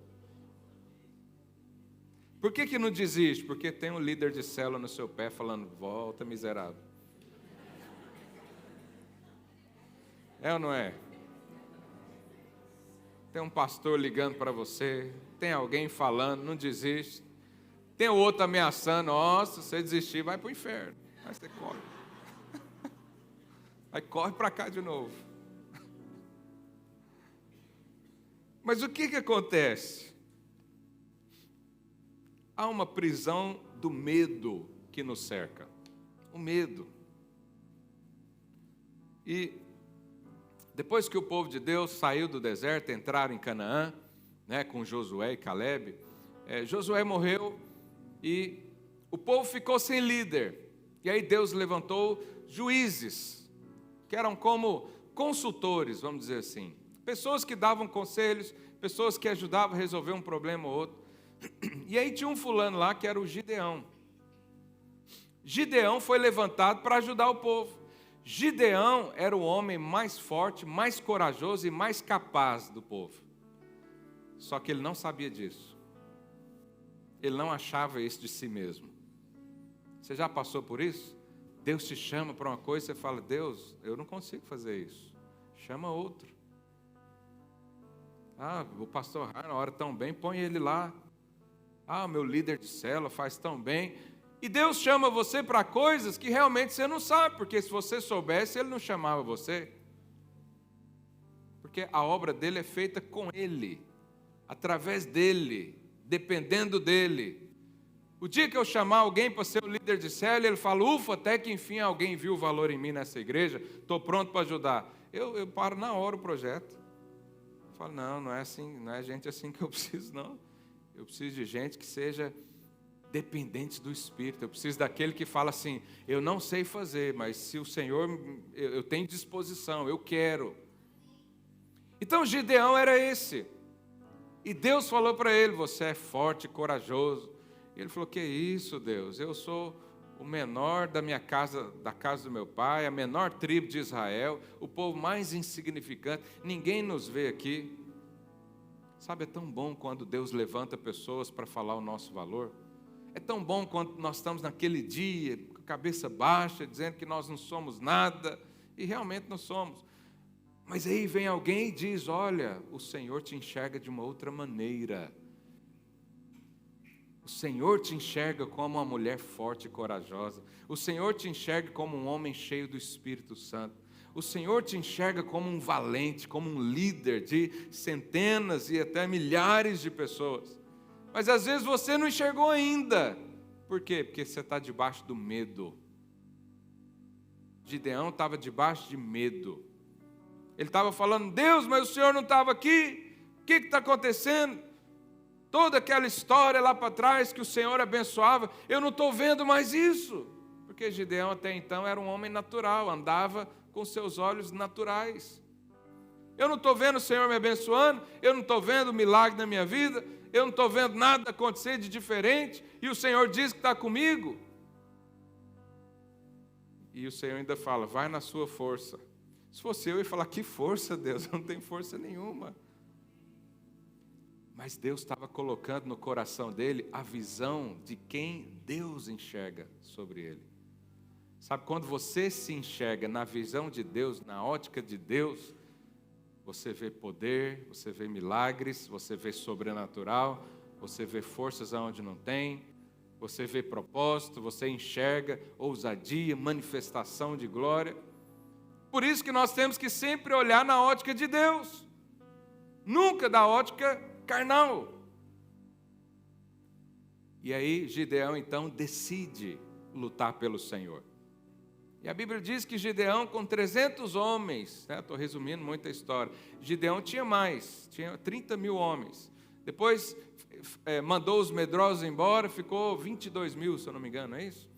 Por que não desiste? Porque tem um líder de célula no seu pé falando, volta miserável. É ou não é? Tem um pastor ligando para você, tem alguém falando, não desiste. Tem o outro ameaçando, se você desistir, vai para o inferno. Aí você corre. Aí corre para cá de novo. Mas o que acontece? Há uma prisão do medo que nos cerca. O medo. E depois que o povo de Deus saiu do deserto, entraram em Canaã, com Josué e Calebe, Josué morreu e o povo ficou sem líder. E aí Deus levantou juízes, que eram como consultores, vamos dizer assim. Pessoas que davam conselhos, pessoas que ajudavam a resolver um problema ou outro. E aí tinha um fulano lá que era o Gideão. Gideão foi levantado para ajudar o povo. Gideão era o homem mais forte, mais corajoso e mais capaz do povo. Só que ele não sabia disso. Ele não achava isso de si mesmo. Você já passou por isso? Deus te chama para uma coisa e você fala, Deus, eu não consigo fazer isso. Chama outro. O pastor Rainer ora tão bem, põe ele lá. O meu líder de célula faz tão bem. E Deus chama você para coisas que realmente você não sabe, porque se você soubesse, Ele não chamava você. Porque a obra dele é feita com Ele, através dele, dependendo dele. O dia que eu chamar alguém para ser o líder de célula, ele fala, ufa, até que enfim alguém viu o valor em mim nessa igreja, estou pronto para ajudar. Eu paro na hora o projeto. fala, não, não é assim, não é gente assim que eu preciso, não. Eu preciso de gente que seja dependente do Espírito. Eu preciso daquele que fala assim, eu não sei fazer, mas se o Senhor, eu tenho disposição, eu quero. Então Gideão era esse. E Deus falou para ele, você é forte e corajoso. E ele falou, que isso, Deus? Eu sou o menor da minha casa, da casa do meu pai, a menor tribo de Israel, o povo mais insignificante, ninguém nos vê aqui. Sabe, é tão bom quando Deus levanta pessoas para falar o nosso valor. É tão bom quando nós estamos naquele dia, com a cabeça baixa, dizendo que nós não somos nada, e realmente não somos. Mas aí vem alguém e diz, olha, o Senhor te enxerga de uma outra maneira. O Senhor te enxerga como uma mulher forte e corajosa. O Senhor te enxerga como um homem cheio do Espírito Santo. O Senhor te enxerga como um valente, como um líder de centenas e até milhares de pessoas. Mas às vezes você não enxergou ainda. Por quê? Porque você está debaixo do medo. Gideão estava debaixo de medo. Ele estava falando, Deus, mas o Senhor não estava aqui? O que está acontecendo? Toda aquela história lá para trás que o Senhor abençoava, eu não estou vendo mais isso. Porque Gideão até então era um homem natural, andava com seus olhos naturais. Eu não estou vendo o Senhor me abençoando, eu não estou vendo milagre na minha vida, eu não estou vendo nada acontecer de diferente, e o Senhor diz que está comigo. E o Senhor ainda fala, vai na sua força. Se fosse eu ia falar, que força, Deus, eu não tenho força nenhuma. Mas Deus estava colocando no coração dele a visão de quem Deus enxerga sobre ele. Sabe, quando você se enxerga na visão de Deus, na ótica de Deus, você vê poder, você vê milagres, você vê sobrenatural, você vê forças onde não tem, você vê propósito, você enxerga ousadia, manifestação de glória. Por isso que nós temos que sempre olhar na ótica de Deus, nunca da ótica carnal. E aí Gideão então decide lutar pelo Senhor. E a Bíblia diz que Gideão com 300 homens, estou resumindo muita história, Gideão tinha mais, tinha 30 mil homens. Depois mandou os medrosos embora, ficou 22 mil, se eu não me engano, é isso?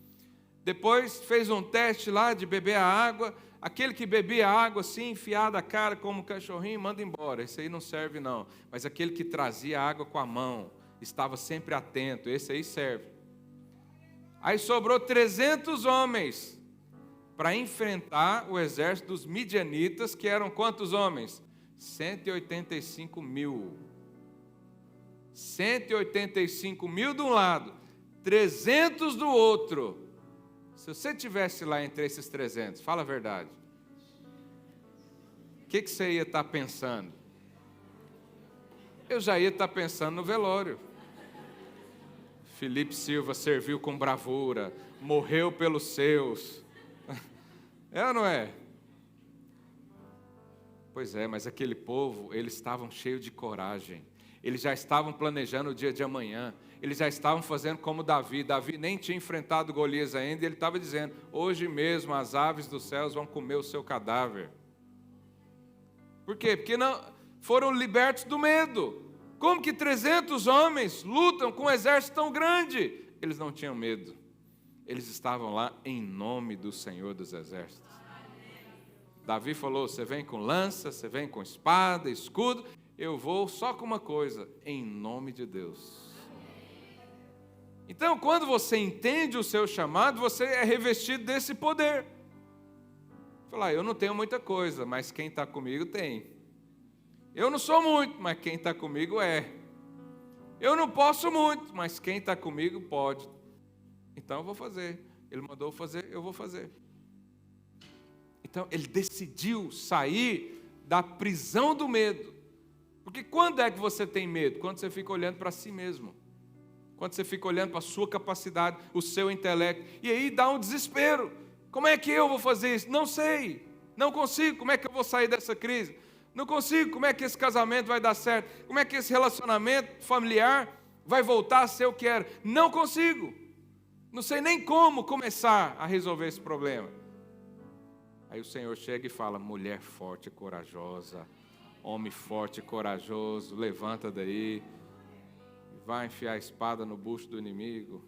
Depois fez um teste lá de beber a água, aquele que bebia água assim, enfiado a cara como um cachorrinho, manda embora, esse aí não serve não. Mas aquele que trazia água com a mão, estava sempre atento, esse aí serve. Aí sobrou 300 homens para enfrentar o exército dos midianitas, que eram quantos homens? 185 mil. 185 mil de um lado, 300 do outro. Se você estivesse lá entre esses 300, fala a verdade, o que você ia estar pensando? Eu já ia estar pensando no velório. Felipe Silva serviu com bravura, morreu pelos seus. É ou não é? Pois é, mas aquele povo, eles estavam cheios de coragem. Eles já estavam planejando o dia de amanhã. Eles já estavam fazendo como Davi. Davi nem tinha enfrentado Golias ainda. E ele estava dizendo, hoje mesmo as aves dos céus vão comer o seu cadáver. Por quê? Porque não foram libertos do medo. Como que 300 homens lutam com um exército tão grande? Eles não tinham medo. Eles estavam lá em nome do Senhor dos Exércitos. Davi falou, você vem com lança, você vem com espada, escudo. Eu vou só com uma coisa, em nome de Deus. Então, quando você entende o seu chamado, você é revestido desse poder. Falar, eu não tenho muita coisa, mas quem está comigo tem. Eu não sou muito, mas quem está comigo é. Eu não posso muito, mas quem está comigo pode. Então eu vou fazer. Ele mandou fazer, eu vou fazer. Então ele decidiu sair da prisão do medo. Porque quando é que você tem medo? Quando você fica olhando para si mesmo. Quando você fica olhando para a sua capacidade, o seu intelecto. E aí dá um desespero. Como é que eu vou fazer isso? Não sei. Não consigo. Como é que eu vou sair dessa crise? Não consigo. Como é que esse casamento vai dar certo? Como é que esse relacionamento familiar vai voltar a ser o que era? Não consigo. Não sei nem como começar a resolver esse problema. Aí o Senhor chega e fala, mulher forte e corajosa, homem forte e corajoso, levanta daí, vai enfiar a espada no bucho do inimigo.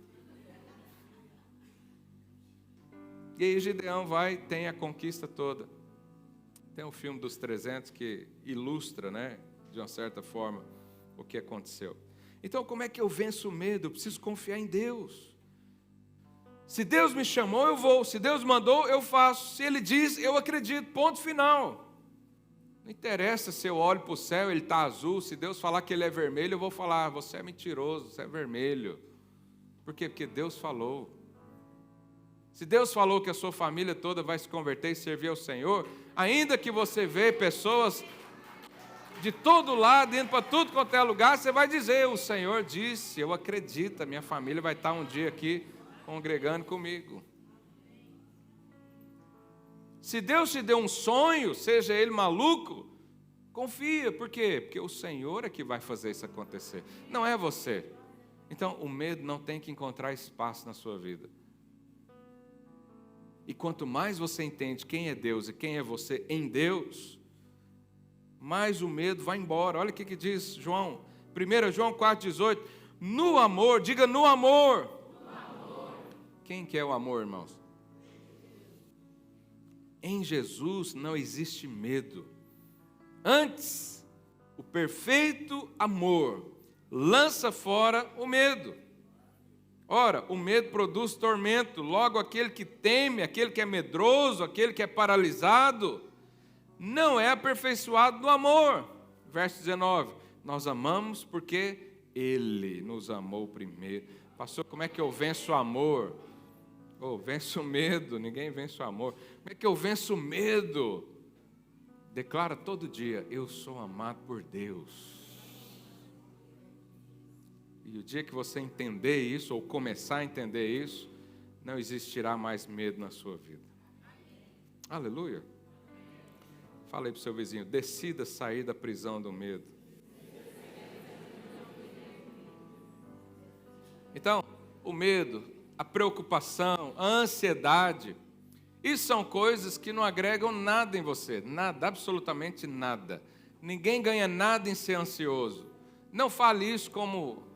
E aí Gideão tem a conquista toda. Tem um filme dos 300 que ilustra, né, de uma certa forma, o que aconteceu. Então, como é que eu venço o medo? Eu preciso confiar em Deus. Se Deus me chamou, eu vou. Se Deus mandou, eu faço. Se Ele diz, eu acredito. Ponto final. Não interessa se eu olho para o céu, ele está azul. Se Deus falar que ele é vermelho, eu vou falar, você é mentiroso, você é vermelho. Por quê? Porque Deus falou. Se Deus falou que a sua família toda vai se converter e servir ao Senhor, ainda que você vê pessoas de todo lado, indo para tudo quanto é lugar, você vai dizer, o Senhor disse, eu acredito, a minha família vai estar um dia aqui congregando comigo. Se Deus te deu um sonho, seja ele maluco, confia. Por quê? Porque o Senhor é que vai fazer isso acontecer, não é você. Então, o medo não tem que encontrar espaço na sua vida. E quanto mais você entende quem é Deus e quem é você em Deus, mais o medo vai embora. Olha o que diz João, 1 João 4,18. No amor, diga no amor. No amor. Quem que é o amor, irmãos? Em Jesus não existe medo. Antes, o perfeito amor lança fora o medo. Ora, o medo produz tormento, logo aquele que teme, aquele que é medroso, aquele que é paralisado, não é aperfeiçoado no amor. Verso 19, nós amamos porque Ele nos amou primeiro. Pastor, como é que eu venço o amor? Venço o medo, ninguém vence o amor. Como é que eu venço o medo? Declara todo dia, eu sou amado por Deus. E o dia que você entender isso, ou começar a entender isso, não existirá mais medo na sua vida. Aleluia. Fala aí para o seu vizinho, decida sair da prisão do medo. Então, o medo, a preocupação, a ansiedade, isso são coisas que não agregam nada em você, nada, absolutamente nada. Ninguém ganha nada em ser ansioso. Não fale isso como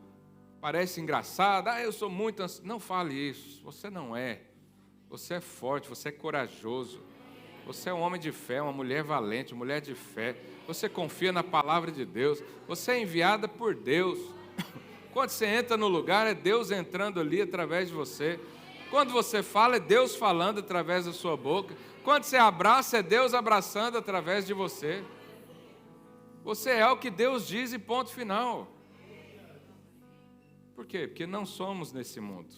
parece engraçado, eu sou muito ansioso. Não fale isso, você não é. Você é forte, você é corajoso. Você é um homem de fé, uma mulher valente, mulher de fé. Você confia na palavra de Deus. Você é enviada por Deus. Quando você entra no lugar, é Deus entrando ali através de você. Quando você fala, é Deus falando através da sua boca. Quando você abraça, é Deus abraçando através de você. Você é o que Deus diz e ponto final. Por quê? Porque não somos nesse mundo.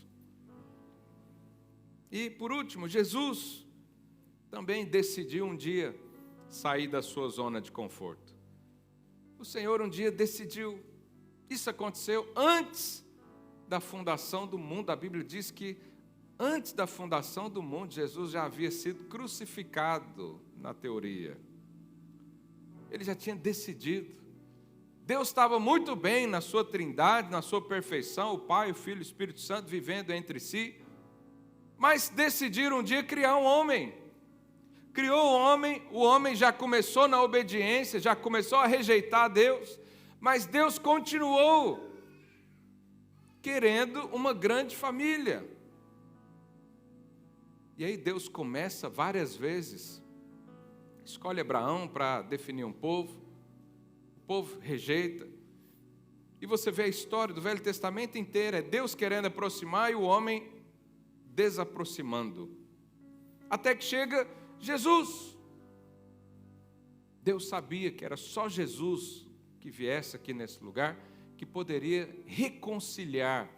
E por último, Jesus também decidiu um dia sair da sua zona de conforto. O Senhor um dia decidiu. Isso aconteceu antes da fundação do mundo. A Bíblia diz que antes da fundação do mundo, Jesus já havia sido crucificado na teoria. Ele já tinha decidido. Deus estava muito bem na sua trindade, na sua perfeição, o Pai, o Filho e o Espírito Santo vivendo entre si, mas decidiram um dia criar um homem. Criou o homem já começou na obediência, já começou a rejeitar Deus, mas Deus continuou querendo uma grande família. E aí Deus começa várias vezes, escolhe Abraão para definir um povo, o povo rejeita, e você vê a história do Velho Testamento inteiro, é Deus querendo aproximar e o homem desaproximando, até que chega Jesus. Deus sabia que era só Jesus que viesse aqui nesse lugar, que poderia reconciliar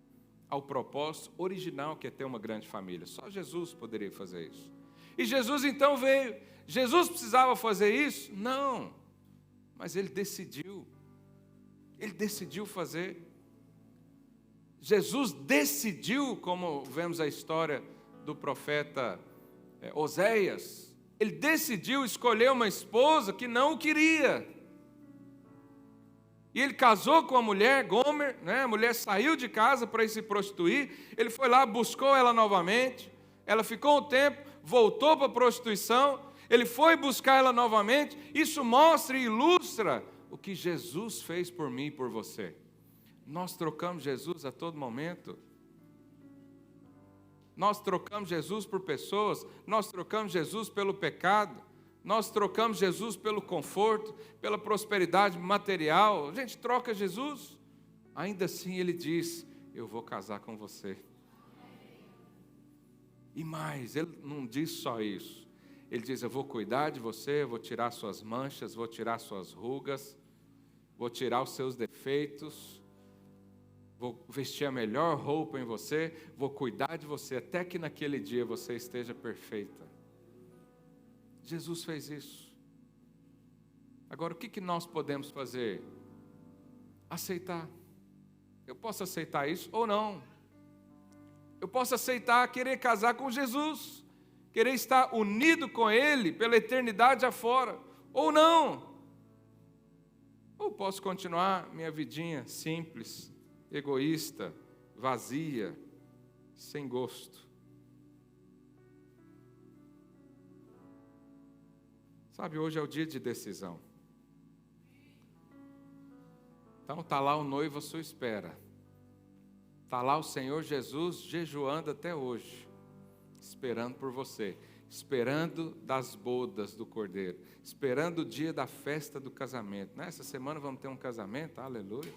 ao propósito original que é ter uma grande família. Só Jesus poderia fazer isso. E Jesus então veio. Jesus precisava fazer isso? Não. Mas ele decidiu. Ele decidiu fazer. Jesus decidiu, como vemos a história do profeta Oséias, ele decidiu escolher uma esposa que não o queria. E ele casou com a mulher, Gomer, né? A mulher saiu de casa para ir se prostituir, ele foi lá, buscou ela novamente, ela ficou um tempo, voltou para a prostituição, Ele foi buscar ela novamente. Isso mostra e ilustra o que Jesus fez por mim e por você. Nós trocamos Jesus a todo momento. Nós trocamos Jesus por pessoas, nós trocamos Jesus pelo pecado, nós trocamos Jesus pelo conforto, pela prosperidade material. A gente troca Jesus. Ainda assim ele diz, eu vou casar com você. E mais, ele não diz só isso. Ele diz, eu vou cuidar de você, vou tirar suas manchas, vou tirar suas rugas, vou tirar os seus defeitos, vou vestir a melhor roupa em você, vou cuidar de você, até que naquele dia você esteja perfeita. Jesus fez isso. Agora, o que nós podemos fazer? Aceitar. Eu posso aceitar isso ou não. Eu posso aceitar querer casar com Jesus, querer estar unido com Ele pela eternidade afora, ou não. Ou posso continuar minha vidinha simples, egoísta, vazia, sem gosto. Sabe, hoje é o dia de decisão. Então está lá o noivo à sua espera. Está lá o Senhor Jesus jejuando até hoje, esperando por você, esperando das bodas do Cordeiro, esperando o dia da festa do casamento. Nessa semana vamos ter um casamento, aleluia.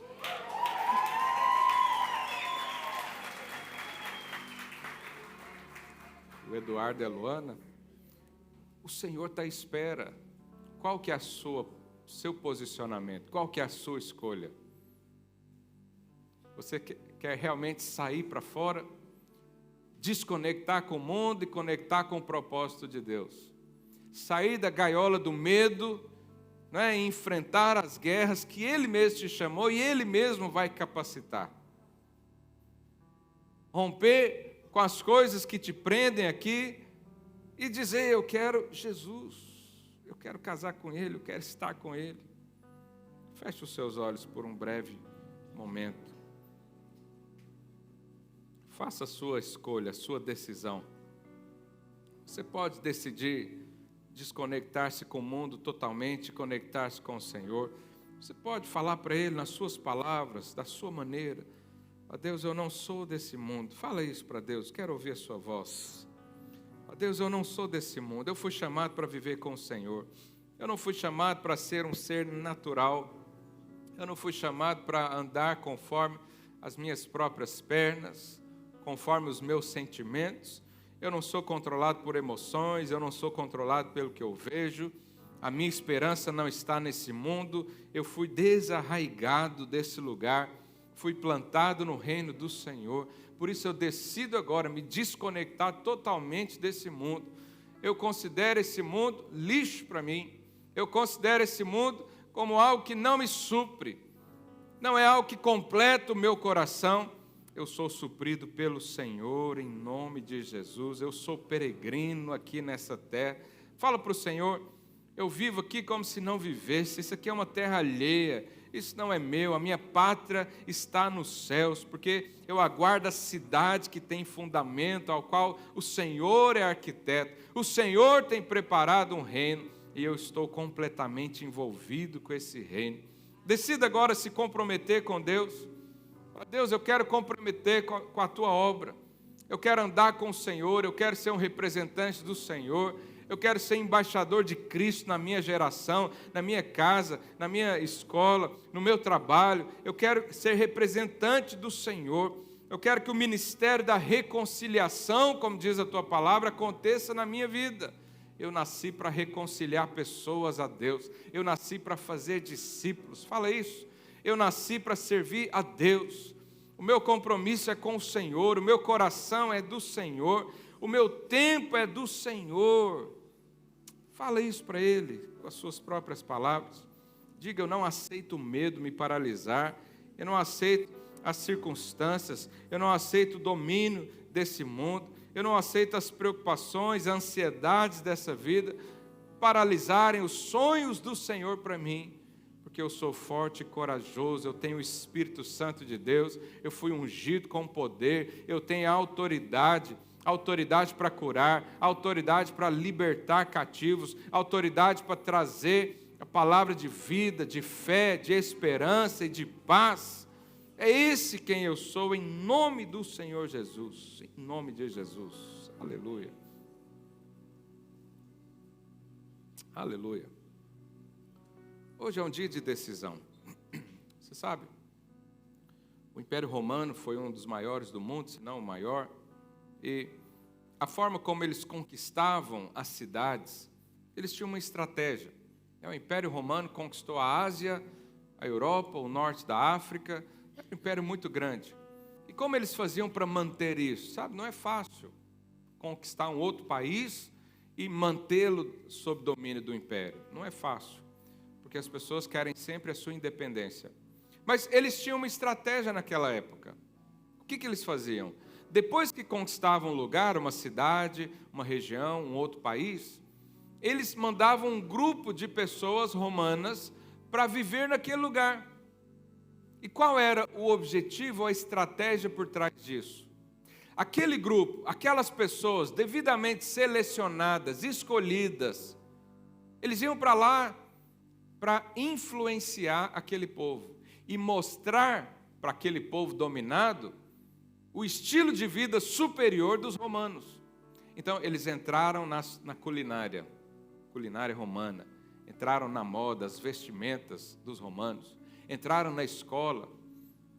O Eduardo e a Luana, o Senhor está à espera. Qual que é seu posicionamento? Qual que é a sua escolha? Você quer realmente sair para fora, desconectar com o mundo e conectar com o propósito de Deus? Sair da gaiola do medo, né, e enfrentar as guerras que Ele mesmo te chamou e Ele mesmo vai capacitar. Romper com as coisas que te prendem aqui e dizer, eu quero Jesus, eu quero casar com Ele, eu quero estar com Ele. Feche os seus olhos por um breve momento. Faça a sua escolha, a sua decisão. Você pode decidir desconectar-se com o mundo totalmente, conectar-se com o Senhor. Você pode falar para Ele nas suas palavras, da sua maneira. Ó Deus, eu não sou desse mundo. Fala isso para Deus, quero ouvir a sua voz. Ó Deus, eu não sou desse mundo. Eu fui chamado para viver com o Senhor. Eu não fui chamado para ser um ser natural. Eu não fui chamado para andar conforme as minhas próprias pernas, conforme os meus sentimentos. Eu não sou controlado por emoções, eu não sou controlado pelo que eu vejo. A minha esperança não está nesse mundo. Eu fui desarraigado desse lugar, fui plantado no reino do Senhor. Por isso eu decido agora me desconectar totalmente desse mundo. Eu considero esse mundo lixo para mim. Eu considero esse mundo como algo que não me supre. Não é algo que completa o meu coração. Eu sou suprido pelo Senhor, em nome de Jesus. Eu sou peregrino aqui nessa terra. Fala para o Senhor, eu vivo aqui como se não vivesse. Isso aqui é uma terra alheia. Isso não é meu, a minha pátria está nos céus, porque eu aguardo a cidade que tem fundamento, ao qual o Senhor é arquiteto. O Senhor tem preparado um reino, e eu estou completamente envolvido com esse reino. Decida agora se comprometer com Deus. Deus, eu quero comprometer com a Tua obra. Eu quero andar com o Senhor, eu quero ser um representante do Senhor. Eu quero ser embaixador de Cristo na minha geração, na minha casa, na minha escola, no meu trabalho. Eu quero ser representante do Senhor. Eu quero que o ministério da reconciliação, como diz a Tua palavra, aconteça na minha vida. Eu nasci para reconciliar pessoas a Deus. Eu nasci para fazer discípulos. Fala isso. Eu nasci para servir a Deus. O meu compromisso é com o Senhor. O meu coração é do Senhor. O meu tempo é do Senhor. Fala isso para Ele, com as suas próprias palavras. Diga, eu não aceito o medo me paralisar. Eu não aceito as circunstâncias. Eu não aceito o domínio desse mundo. Eu não aceito as preocupações, as ansiedades dessa vida paralisarem os sonhos do Senhor para mim. Porque eu sou forte e corajoso, eu tenho o Espírito Santo de Deus, eu fui ungido com poder, eu tenho a autoridade autoridade para curar, autoridade para libertar cativos, autoridade para trazer a palavra de vida, de fé, de esperança e de paz. É esse quem eu sou, em nome do Senhor Jesus, em nome de Jesus, aleluia, aleluia. Hoje é um dia de decisão, você sabe, o Império Romano foi um dos maiores do mundo, se não o maior, e a forma como eles conquistavam as cidades, eles tinham uma estratégia. O Império Romano conquistou a Ásia, a Europa, o norte da África, era um império muito grande. E como eles faziam para manter isso? Sabe, não é fácil conquistar um outro país e mantê-lo sob domínio do império. Não é fácil, porque as pessoas querem sempre a sua independência. Mas eles tinham uma estratégia naquela época. O que eles faziam? Depois que conquistavam um lugar, uma cidade, uma região, um outro país, eles mandavam um grupo de pessoas romanas para viver naquele lugar. E qual era o objetivo, a estratégia por trás disso? Aquele grupo, aquelas pessoas devidamente selecionadas, escolhidas, eles iam para lá para influenciar aquele povo e mostrar para aquele povo dominado o estilo de vida superior dos romanos. Então, eles entraram na culinária romana, entraram na moda, as vestimentas dos romanos, entraram na escola,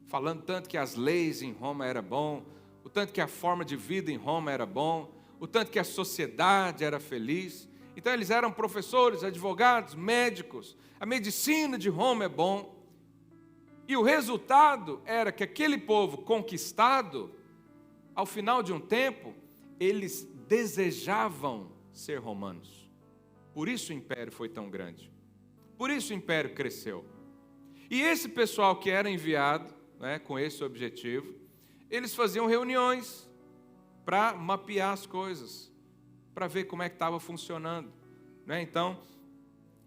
falando tanto que as leis em Roma eram bom, o tanto que a forma de vida em Roma era bom, o tanto que a sociedade era feliz. Então, eles eram professores, advogados, médicos, a medicina de Roma é bom. E o resultado era que aquele povo conquistado, ao final de um tempo, eles desejavam ser romanos. Por isso o império foi tão grande. Por isso o império cresceu. E esse pessoal que era enviado, com esse objetivo, eles faziam reuniões para mapear as coisas, para ver como é que estava funcionando. Então,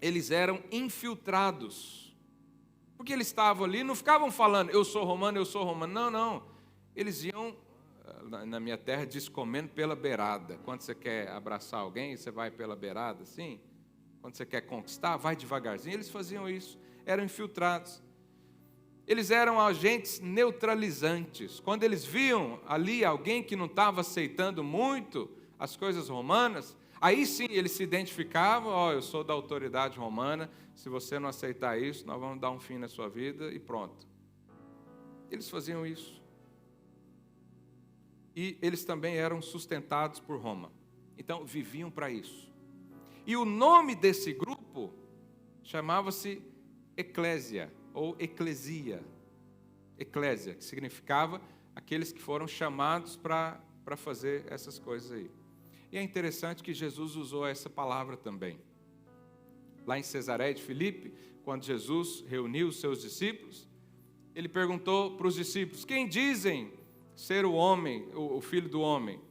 eles eram infiltrados. Porque eles estavam ali, não ficavam falando, eu sou romano, eu sou romano. Não, não. Eles iam, na minha terra, diz comendo pela beirada. Quando você quer abraçar alguém, você vai pela beirada, assim. Quando você quer conquistar, vai devagarzinho. Eles faziam isso, eram infiltrados. Eles eram agentes neutralizantes. Quando eles viam ali alguém que não estava aceitando muito as coisas romanas, aí sim eles se identificavam, eu sou da autoridade romana, se você não aceitar isso, nós vamos dar um fim na sua vida e pronto. Eles faziam isso. E eles também eram sustentados por Roma. Então, viviam para isso. E o nome desse grupo chamava-se Eclésia, ou Eclesia. Eclésia, que significava aqueles que foram chamados para fazer essas coisas aí. E é interessante que Jesus usou essa palavra também. Lá em Cesareia de Filipe, quando Jesus reuniu os seus discípulos, ele perguntou para os discípulos, quem dizem ser o homem, o filho do homem?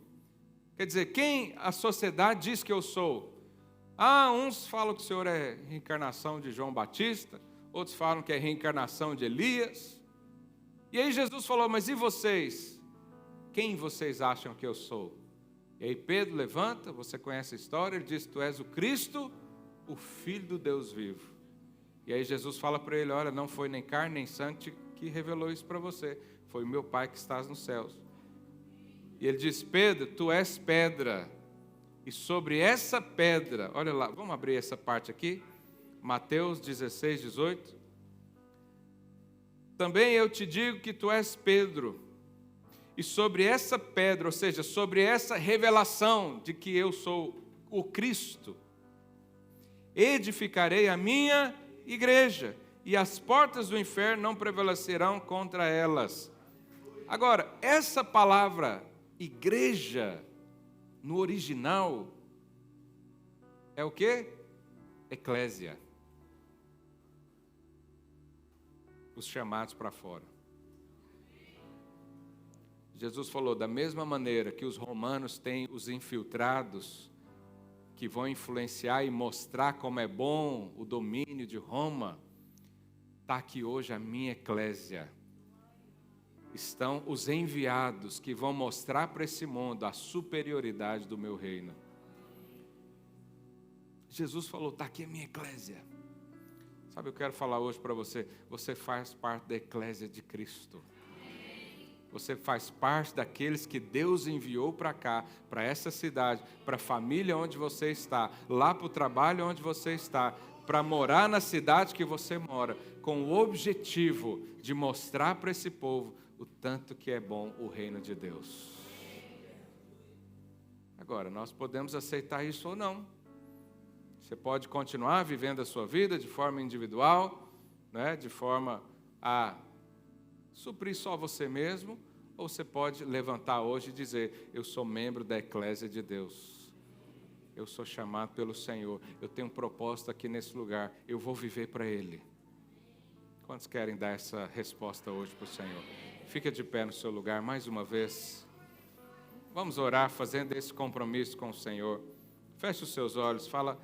Quer dizer, quem a sociedade diz que eu sou? Uns falam que o Senhor é reencarnação de João Batista, outros falam que é reencarnação de Elias. E aí Jesus falou, mas e vocês? Quem vocês acham que eu sou? E aí Pedro levanta, você conhece a história, ele diz, tu és o Cristo, o Filho do Deus vivo. E aí Jesus fala para ele, olha, não foi nem carne nem sangue que revelou isso para você, foi o meu Pai que estás nos céus. E ele diz, Pedro, tu és pedra, e sobre essa pedra, olha lá, vamos abrir essa parte aqui, Mateus 16, 18. Também eu te digo que tu és Pedro, e sobre essa pedra, ou seja, sobre essa revelação de que eu sou o Cristo, edificarei a minha igreja, e as portas do inferno não prevalecerão contra elas. Agora, essa palavra igreja, no original, é o quê? Eclésia. Os chamados para fora. Jesus falou, da mesma maneira que os romanos têm os infiltrados, que vão influenciar e mostrar como é bom o domínio de Roma, está aqui hoje a minha eclésia. estão os enviados que vão mostrar para esse mundo a superioridade do meu reino. Jesus falou, está aqui a minha eclésia. Sabe, eu quero falar hoje para você, você faz parte da eclésia de Cristo. Você faz parte daqueles que Deus enviou para cá, para essa cidade, para a família onde você está, lá para o trabalho onde você está, para morar na cidade que você mora, com o objetivo de mostrar para esse povo o tanto que é bom o reino de Deus. Agora, nós podemos aceitar isso ou não. Você pode continuar vivendo a sua vida de forma individual, né, de forma a suprir só você mesmo, ou você pode levantar hoje e dizer, eu sou membro da eclésia de Deus. Eu sou chamado pelo Senhor, eu tenho um propósito aqui nesse lugar, eu vou viver para Ele. Quantos querem dar essa resposta hoje para o Senhor? Fica de pé no seu lugar mais uma vez. Vamos orar fazendo esse compromisso com o Senhor. Feche os seus olhos, fala...